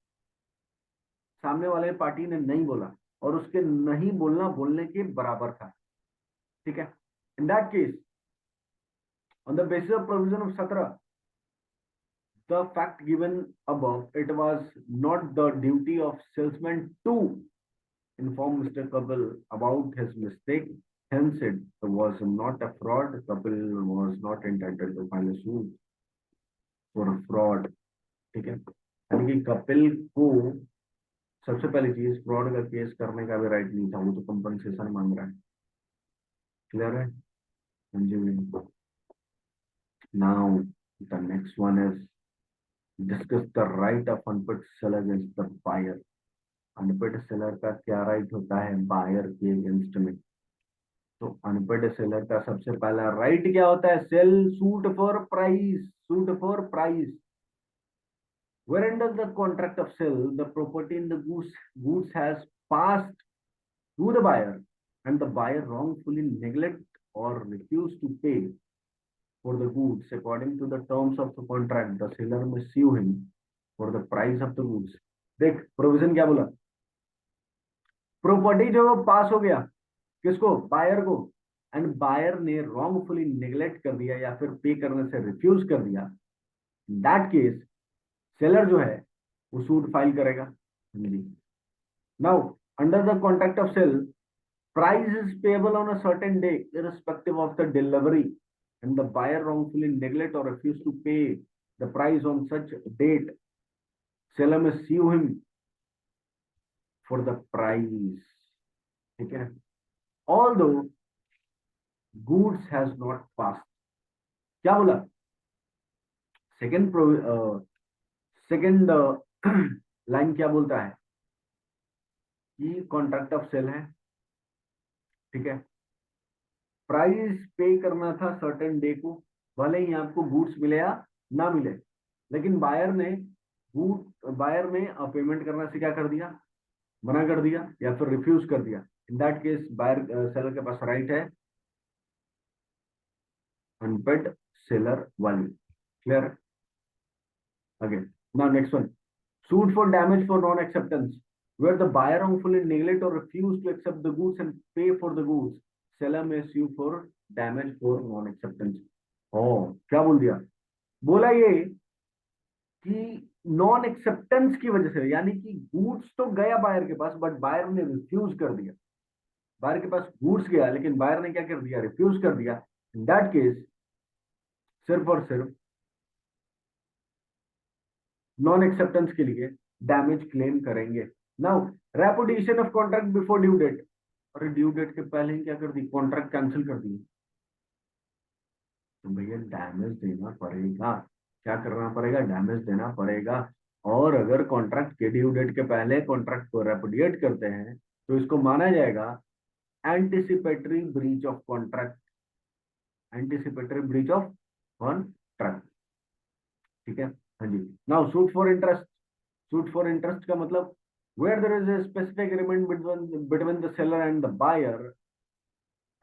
सामने वाले पार्टी ने नहीं बोला और उसके नहीं बोलना बोलने के बराबर था। ठीक है। इन that case on the basis of provision of 17 the fact given above, it was not the duty of salesman to inform Mr. Kapil about his mistake. Hence, it was not a fraud. Kapil was not entitled to file a suit for a fraud. ठीक है। यानी कि कपिल को सबसे पहली चीज फ्रॉड का केस करने का भी राइट नहीं था, वो तो कंपनसेशन मांग रहा है। क्लियर है। हाँ जी। Now the next one is discuss the right of unfit seller against the buyer. Unpaid seller का क्या राइट होता है बायर के अगेंस्ट में। तो अनपेड सेलर का सबसे पहला राइट क्या होता है, sale suit for price, suit for price. Where under the contract of sale the property in the goods has passed to the buyer and the buyer wrongfully neglect or refuse to pay for the goods according to the terms of the contract, the seller may sue him for the price of the goods। देख प्रोविजन क्या बोला, प्रॉपर्टी जो पास हो गया किसको, बायर को, एंड बायर ने रॉन्गफुली नेग्लेक्ट कर दिया या फिर पे करने से रिफ्यूज कर दिया, दैट केस सेलर जो है वो सूट फाइल करेगा। Now under the contract of sale price is payable on a certain day irrespective of the delivery and the buyer wrongfully neglect or refuse to pay the price on such date, seller may sue him for the price। ठीक है। although goods has not passed, क्या बोला, सेकेंड सेकेंड लाइन क्या बोलता है कि कॉन्ट्रैक्ट ऑफ सेल है, ठीक है। प्राइस पे करना था सर्टेन डे को, भले ही आपको गुड्स मिले या ना मिले, लेकिन बायर ने पेमेंट करना से क्या कर दिया, मना कर दिया या फिर रिफ्यूज कर दिया। In that case buyer seller के पास राइट है unpaid seller value. Clear? Again, now next one, sued for damage for non-acceptance, where the buyer wrongfully neglect or refuse to accept the goods and pay for the goods. Seller may sue for damage for non-acceptance. Oh, क्या बोल दिया? बोला ये कि नॉन एक्सेप्टेंस की वजह से, यानी कि गुड्स तो गया बायर के पास, बट बायर ने रिफ्यूज कर दिया। बायर के पास गुड्स गया, लेकिन बायर ने क्या कर दिया, रिफ्यूज कर दिया। इन दैट केस सिर्फ और सिर्फ नॉन एक्सेप्टेंस के लिए डैमेज क्लेम करेंगे। Now, repudiation of contract before due date, और ड्यू डेट के पहले ही क्या कर दी, कॉन्ट्रैक्ट कैंसिल कर दी, तो भैया डैमेज देना पड़ेगा। क्या करना पड़ेगा, डैमेज देना पड़ेगा। और अगर कॉन्ट्रैक्ट के ड्यू डेट के पहले कॉन्ट्रैक्ट को रेपुडिएट करते हैं तो इसको माना जाएगा anticipatory breach of contract, anticipatory breach of contract. ठीक है, हाँ जी। Now, suit for interest, suit for interest का मतलब where there is a specific agreement between the seller and the buyer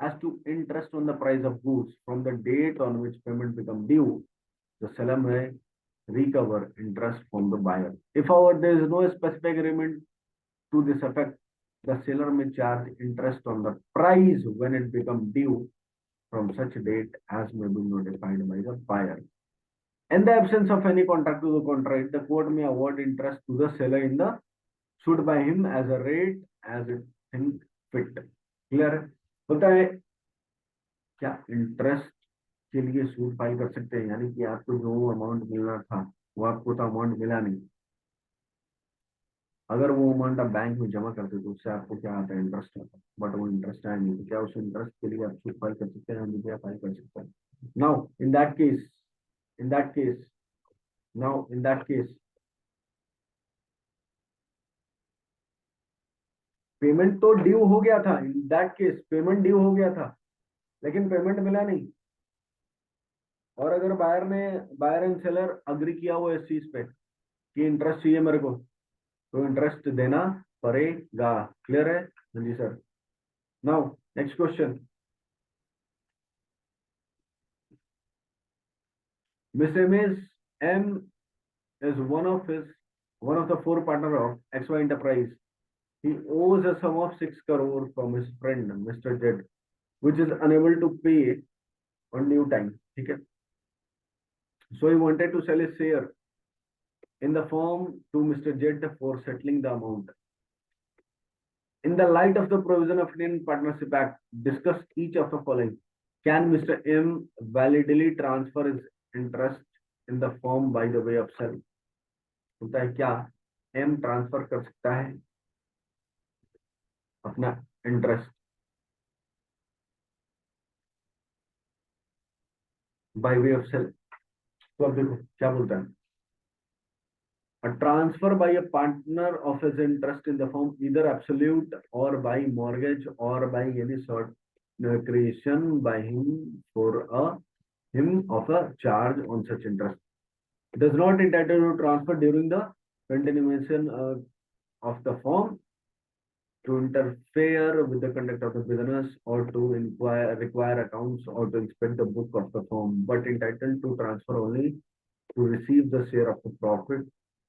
as to interest on the price of goods from the date on which payment become due, the seller may recover interest from the buyer. If however there is no specific agreement to this effect, the seller may charge interest on the price when it become due from such date as may be notified by the buyer. In the absence of any contract to the contrary, the court may award interest to the seller in the suit by him as a rate as it think fit. Clear है? होता है क्या, इंटरेस्ट के लिए सूट फाइल कर सकते हैं, यानी कि आपको जो अमाउंट मिलना था वो आपको तो अमाउंट मिला नहीं, अगर वो अमाउंट आप बैंक में जमा करते तो उससे आपको क्या आता है, इंटरेस्ट आता है, बट वो इंटरेस्ट आया नहीं, तो क्या उस इंटरेस्ट के लिए आप सूट फाइल कर सकते हैं, रुपया फाइल कर सकते हैं। Now in that case, in that case now in that cash payment तो ड्यू हो गया था, इन दैट केस पेमेंट ड्यू हो गया था, लेकिन पेमेंट मिला नहीं। और अगर बायर एंड सेलर अग्री किया हुआ इस चीज पे कि इंटरेस्ट चाहिए मेरे को, तो इंटरेस्ट देना पड़ेगा। क्लियर है? हाँ जी sir. Now next question, miss M is one of the four partner of XY Enterprise. He owes a sum of 6 crore from his friend Mr. Z, which is unable to pay on due time. ठीक है? So he wanted to sell his share in the firm to Mr. Z for settling the amount. In the light of the provision of Indian Partnership Act, discuss each of the following. Can Mr. M validly transfer his interest in the firm by the way of sale? होता है क्या, M ट्रांसफर कर सकता है अपना interest by way of sale? तो अब देखो क्या बोलता है, a transfer by a partner of his interest in the firm, either absolute or by mortgage or by any sort creation by him for him of a charge on such interest, does not entitled to transfer during the continuation of the firm, to interfere with the conduct of the business, or to require accounts, or to inspect the book of the firm, but entitled to transfer only to receive the share of the profit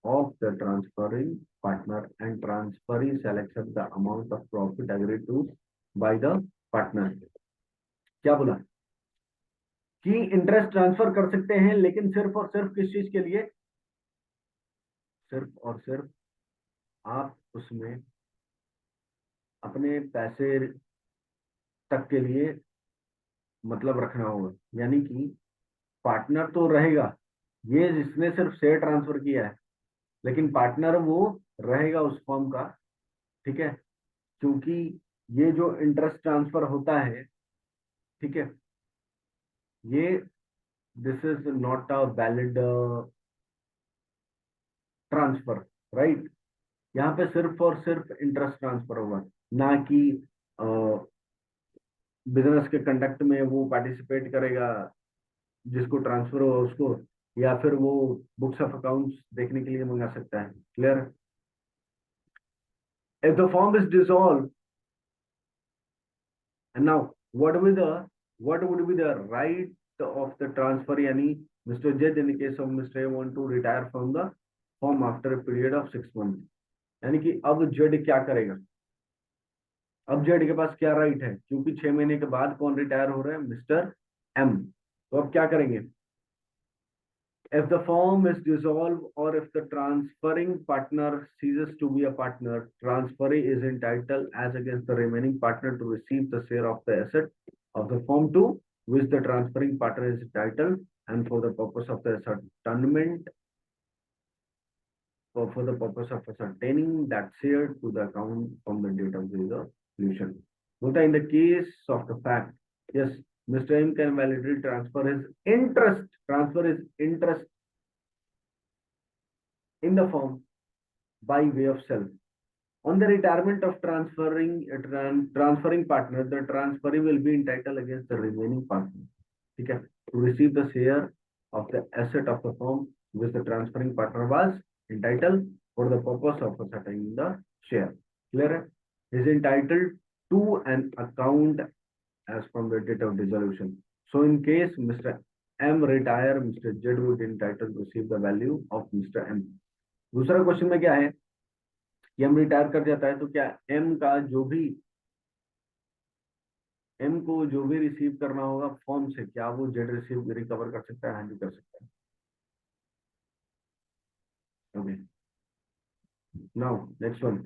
of the transferring partner, and transferee shall accept the amount of profit agreed to by the partner. क्या बोला कि इंटरेस्ट ट्रांसफर कर सकते हैं, लेकिन सिर्फ और सिर्फ किस चीज के लिए, सिर्फ और सिर्फ आप उसमें अपने पैसे तक के लिए मतलब रखना होगा, यानी कि पार्टनर तो रहेगा, ये जिसने सिर्फ शेयर ट्रांसफर किया है, लेकिन पार्टनर वो रहेगा उस फर्म का। ठीक है, क्योंकि ये जो इंटरेस्ट ट्रांसफर होता है, ठीक है, ये this is not a valid transfer, right? यहाँ पे सिर्फ और सिर्फ इंटरेस्ट ट्रांसफर होगा, ना कि बिजनेस के कंडक्ट में वो पार्टिसिपेट करेगा, जिसको ट्रांसफर हो उसको, या फिर वो बुक्स ऑफ अकाउंट्स देखने के लिए मंगा सकता है। Clear? If the form is dissolve, and now what would be the right of the transfer, yani Mr. Judge, in the case of Mr. A want to retire from the firm after a period of 6 months, यानी कि अब जज क्या करेगा? अब जज के पास क्या राइट है, क्योंकि 6 महीने के बाद कौन रिटायर हो रहा है? Mister M. तो अब क्या करेंगे? If the firm is dissolved or if the transferring partner ceases to be a partner, transferee is entitled as against the remaining partner to receive the share of the asset of the firm to which the transferring partner is entitled, and for the purpose of the ascertainment, or for the purpose of ascertaining that share to the account from the date of the resolution. But in the case of the fact, yes, Mr. M can validly transfer his interest, transfer his interest in the firm by way of self. On the retirement of transferring partner, the transferee will be entitled against the remaining partner, okay, to receive the share of the asset of the firm which the transferring partner was entitled for the purpose of ascertaining the share. Clear? Is entitled to an account as from the date of dissolution. So in case Mr. M retire, Mr. Z would entitled to receive the value of Mr. M. दूसरा क्वेश्चन में क्या है कि एम रिटायर कर जाता है, तो क्या एम को जो भी रिसीव करना होगा फॉर्म से, क्या वो जेड रिसीव रिकवर कर सकता है? हाँ जी, कर सकता है। Okay, now next one.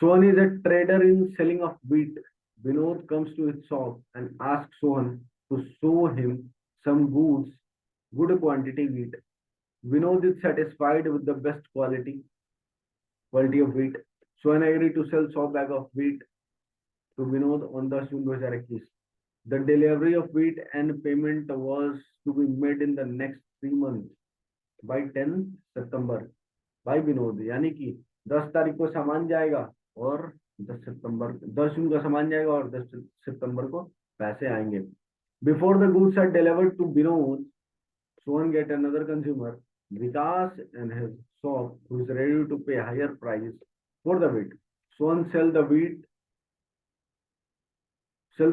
Sohan is a trader in selling of wheat. Vinod comes to his shop and asks Sohan to show him some good quantity wheat. Vinod is satisfied with the best quality of wheat. Sohan agreed to sell 100 bag of wheat to Vinod on 10 June 2021. The delivery of wheat and payment was to be made in the next 3 months by 10 September by Vinod, यानी कि 10 तारीख को सामान जाएगा और 10 जून का सामान जाएगा और 10 सितंबर को पैसे आएंगे। Before the goods are delivered to Vinod, Sohan get another consumer, Vikas, in his shop, who is ready to pay higher price for the wheat. Sohan sell the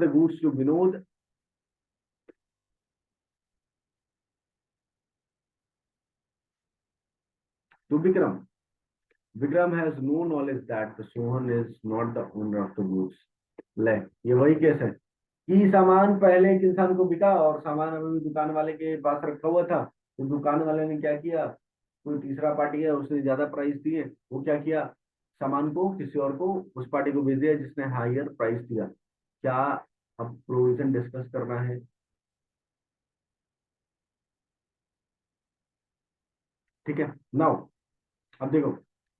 goods to Vinod to Vikram. Vikram has no knowledge that the Sohan is not the owner of the goods. ले, ये वही केस है कि सामान पहले एक इंसान को बिका और सामान अभी भी दुकान वाले के पास रखा हुआ था, तो दुकान वाले ने क्या किया, कोई तीसरा पार्टी है उसने ज्यादा प्राइस दिए, वो क्या किया, सामान को किसी और को, उस पार्टी को बेच दिया जिसने हायर प्राइस दिया। क्या अब प्रोविजन डिस्कस करना है? ठीक है, नाउ अब देखो,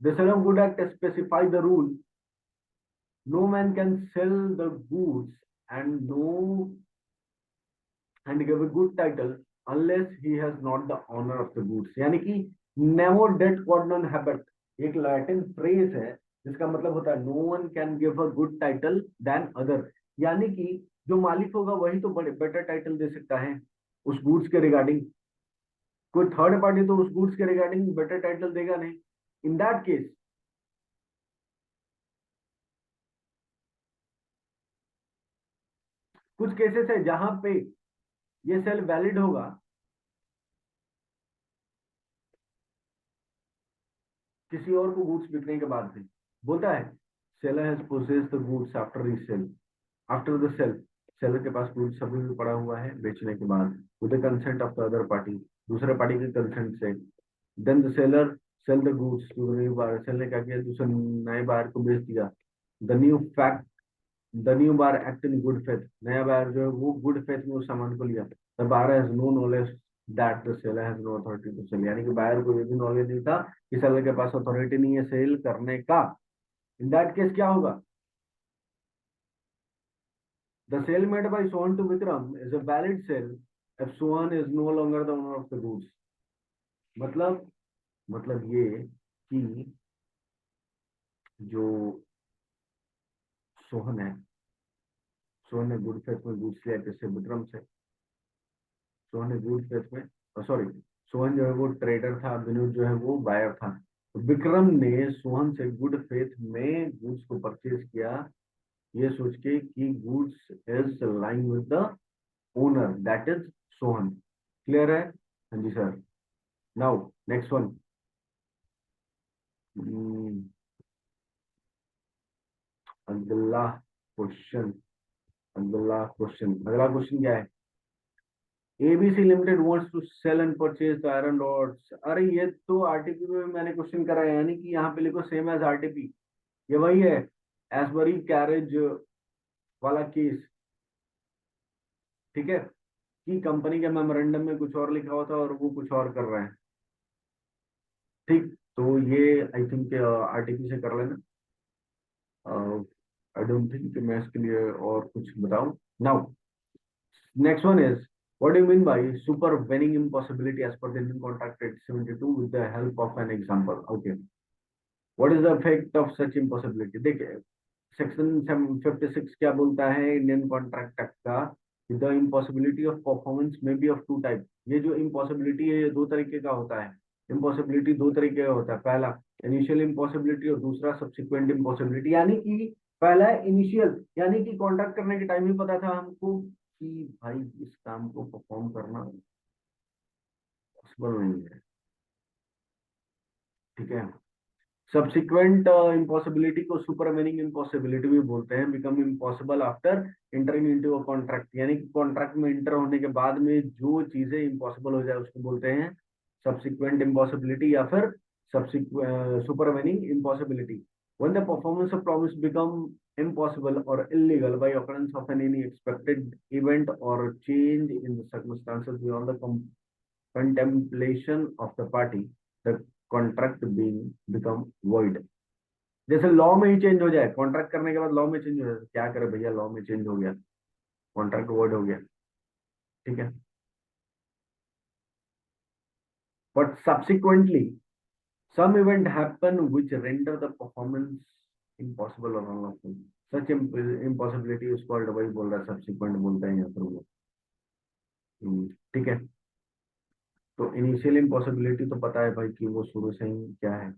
the sale of good act specify the rule, no man can sell the goods and no and give a good title unless he has not the owner of the goods, यानी कि nemo det quod non habet एक लैटिन फ्रेज है जिसका मतलब होता है no one can give a good title than other, यानी कि जो मालिक होगा वही तो बड़े बेटर टाइटल दे सकता है उस गुड्स के रिगार्डिंग, कोई थर्ड पार्टी तो उस गुड्स के रिगार्डिंग बेटर टाइटल देगा नहीं। इन दैट केस कुछ केसेस है जहां पे ये सेल वैलिड होगा, किसी और को गुड्स बिकने के बाद भी। बोलता है seller has possessed the goods after resale, after the sale, seller के पास गुड्स अभी भी पड़ा हुआ है बेचने के बाद, with the consent of the other party, दूसरे पार्टी के कंसेंट से। Then the seller sell the goods to the new buyer, sell ने क्या किया, दूसरे नए बायर को बेच दिया। The new buyer act in good faith, नया बायर जो है वो गुड फेथ में उस सामान को लिया। The buyer has no knowledge that the seller has no authority to sell, यानी कि बायर को ये भी नॉलेज नहीं था कि सेलर के पास अथॉरिटी नहीं है सेल करने का। इन दैट केस क्या होगा, the sale made by Sohan to Vikram is a valid sale if Sohan is no longer the owner of the goods. मतलब ये कि जो सोहन है, सोहन ने गुड फेथ में गुड्स लिया किससे? विक्रम से। सोहन ने गुड फेथ में, सॉरी, सोहन जो है वो ट्रेडर था, विनोद जो है वो बायर था। तो विक्रम ने सोहन से गुड फेथ में गुड्स को परचेज किया, ये सोच के कि goods is lying with the owner, that is Sohan. Clear है? हाँ जी सर। Now next one. अगला क्वेश्चन, अगला क्वेश्चन क्या है? ABC limited wants to sell and purchase the iron rods. अरे ये तो आरटीपी में मैंने क्वेश्चन करा है, यानी कि यहाँ पे लिखो सेम एज आरटीपी। ये वही है, एसबरी कैरेज वाला केस। ठीक है, कि कंपनी के मेमोरेंडम में कुछ और लिखा हुआ था और वो कुछ और कर रहे हैं। ठीक, तो ये आई थिंक आरटीपी से कर लेना। आई डोंट थिंक कि मैं इसके लिए और कुछ बताऊं। Now next one is, what do you mean by supervening impossibility as per the Indian Contract Act 72 with the help of an example? Okay, what is the effect of such impossibility? देखिए, सेक्शन 56 क्या बोलता है इंडियन कॉन्ट्रैक्ट एक्ट का? द इम्पॉसिबिलिटी ऑफ परफॉर्मेंस में बी ऑफ टू टाइप। ये जो इम्पॉसिबिलिटी है ये दो तरीके का होता है। इम्पॉसिबिलिटी दो तरीके का होता है, पहला इनिशियल इम्पॉसिबिलिटी और दूसरा सब्सिक्वेंट इम्पॉसिबिलिटी। यानी कि पहला इनिशियल, यानी कि कॉन्ट्रैक्ट करने के टाइम ही पता था हमको कि भाई इस काम को परफॉर्म करना पॉसिबल नहीं है। ठीक है, सब्सिक्वेंट इम्पॉसिबिलिटी को सुपरवेनिंग इम्पॉसिबिलिटी भी बोलते हैं। Become impossible after entering into a contract, यानी कि कॉन्ट्रैक्ट में इंटर होने के बाद में जो चीजें इम्पॉसिबल हो जाए उसको बोलते हैं सब्सिक्वेंट इम्पॉसिबिलिटी या फिर supervening impossibility. when the performance of promise become impossible or illegal by occurrence of any expected event or change in the circumstances beyond the contemplation of the party, the contract being become void। जैसे लॉ में ही चेंज हो जाए, कॉन्ट्रैक्ट करने के बाद लॉ में चेंज हो जाए, क्या करे भैया, लॉ में चेंज हो गया, कॉन्ट्रैक्ट वर्ड हो गया। ठीक है, but subsequently some event happen which render the performance impossible or unlawful, such impossibility is called, वही बोल रहा है subsequent बोलते हैं यहाँ पर वो। ठीक है, तो इनिशियल इम्पॉसिबिलिटी तो पता है भाई कि वो शुरू से ही क्या है,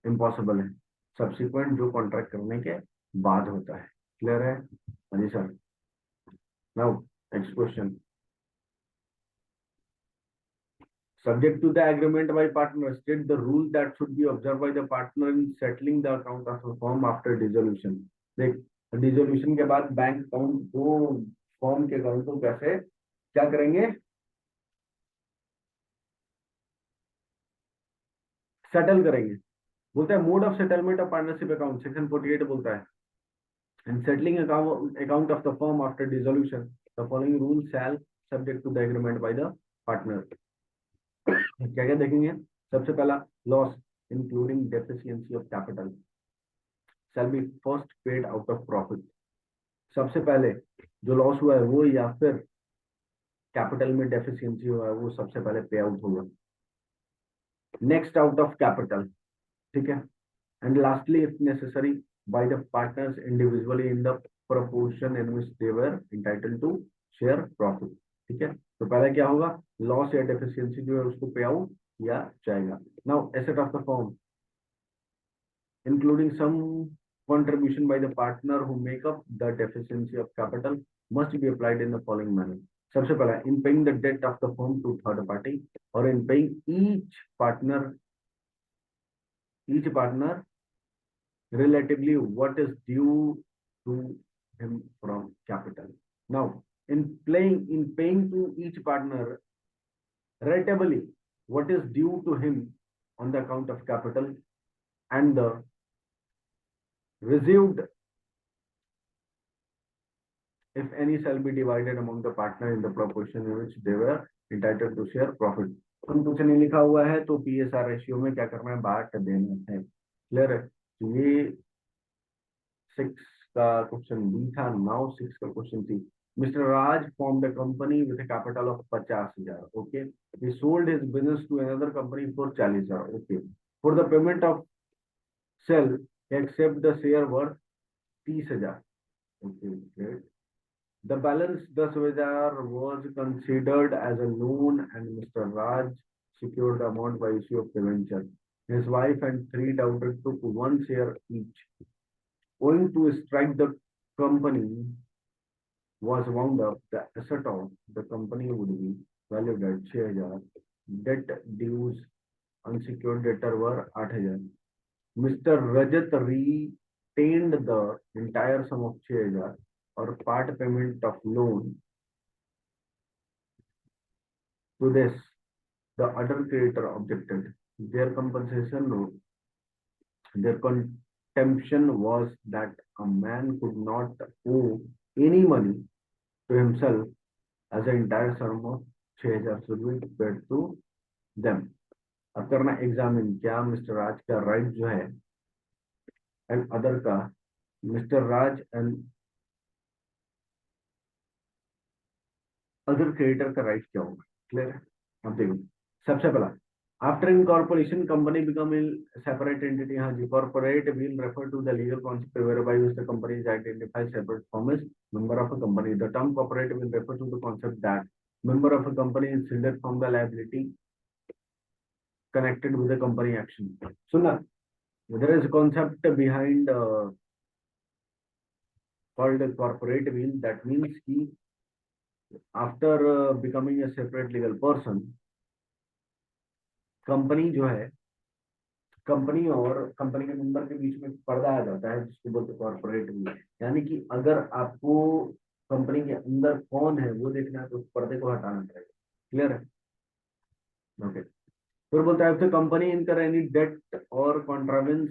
इम्पॉसिबल है। सब्सिक्वेंट जो कॉन्ट्रैक्ट करने के बाद होता है। क्लियर है? हाँ जी sir. Now next question, subject to the agreement by partners, state the rule that should be observed by the partner in settling the account of a firm after dissolution। देख, डिसोल्यूशन के बाद बैंक अकाउंट को, फर्म के अकाउंट को कैसे क्या करेंगे, सेटल करेंगे। बोलता है mode of settlement of partnership account, section 48 बोलता है, and settling account of the firm after dissolution the following rule shall subject to the agreement by the partner. क्या क्या देखेंगे? सबसे पहला, loss including deficiency of capital shall be first paid out of profit। सबसे पहले जो लॉस हुआ है वो या फिर कैपिटल में डेफिशिएंसी हुआ है वो सबसे पहले पे आउट होगा, नेक्स्ट आउट ऑफ कैपिटल। ठीक है, and lastly if necessary by the partners individually in the proportion in which they were entitled to share profit. ठीक है, तो पहले क्या होगा, लॉस या डेफिशिएंसी जो है उसको पे आउट किया जाएगा। Now asset of the firm including some contribution by the partner who make up the deficiency of capital must be applied in the following manner। सबसे पहला, in paying the debt of the firm to third party or in paying each partner relatively what is due to him from capital। Now in paying to each partner relatively what is due to him on the account of capital and the received if any shall be divided among the partner in the proportion in which they were entitled to share profit। हम कुछ नहीं लिखा हुआ है तो पीएसआर रेशियो में क्या करना है, बांट देना है। क्लियर है? तो ये 6 का क्वेश्चन बी था। नाउ 6 का question C, mister Raj formed a company with a capital of 50,000। okay, he sold his business to another company for 40,000। okay, for the payment of sell he accept the share worth 30,000। Okay, great. The balance 10,000 was considered as a loan and Mr. Raj secured the amount by issue of debenture. His wife and three daughters took one share each. Owing to a strike, the company was wound up. The asset of the company would be valued at 6,000. Debt dues unsecured debtor were 8,000. Mr. Rajat retained the entire sum of 6,000 or part payment of loan. To this, the other creditor objected. Their compensation, their contention was that a man could not owe any money to himself as the entire sum of 6,000 should be paid to them. अब करना एग्जामिन क्या मिस्टर राज का राइट जो है एंड अदर का mister Raj and other creditor का राइट क्या होगा क्लियर है अब देखो सबसे पहला after incorporation company become separate entity हाँ जी corporate will refer to the legal concept whereby which the company is identified separate from its member of a company. The term corporate will refer to the concept that member of a company is shielded from the liability connected with the company action. सुना there is a concept behind called corporate will. That means कि after becoming a separate legal person company जो है कंपनी और कंपनी के मेंबर के बीच में पर्दा आ जाता है जिसको बोलते हैं कॉर्पोरेट विल. यानी कि अगर आपको कंपनी के अंदर कौन है वो देखना है तो उस पर्दे को हटाना पड़ेगा. क्लियर है ओके. फिर बोलता है कंपनी इनकर एनी डेट और contravenes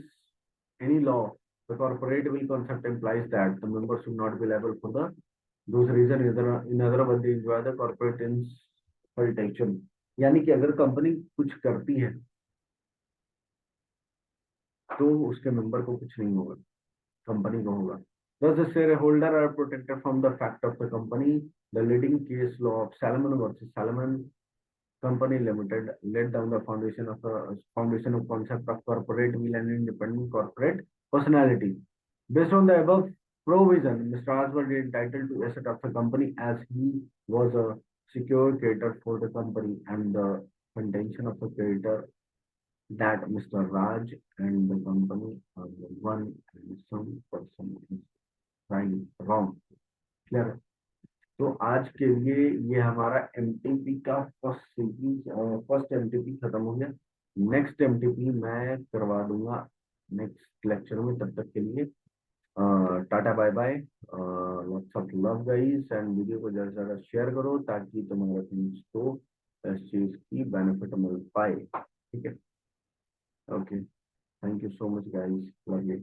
any law, the corporate will concept implies that the members should not be liable for the those reason in other words they enjoy the corporate insultation. यानी कि अगर कंपनी कुछ करती है तो उसके मेंबर को कुछ नहीं होगा कंपनी को होगा. Thus the shareholder are protected from the fact of the company. The leading case law of Salomon versus Salomon Company Limited laid down the foundation of concept of corporate will and independent corporate personality. Based on the above provision, Mr. Oswald is entitled to asset of the company as he was a secured creditor for the company and the contention of the creditor that Mr. Raj and the company are the one and some person is trying wrong. Clear? तो आज के लिए ये हमारा एमटीपी का फर्स्ट एमटीपी खत्म हो गया. नेक्स्ट एमटीपी मैं करवा दूंगा नेक्स्ट लेक्चर में. तब तक के लिए ta ta bye bye. Lots of love guys and video को ज़्यादा से ज़्यादा शेयर करो ताकि तुम्हारे फ्रेंड्स को इस चीज़ की बेनिफिट मिल पाए. ठीक है okay. Thank you so much guys. Love you.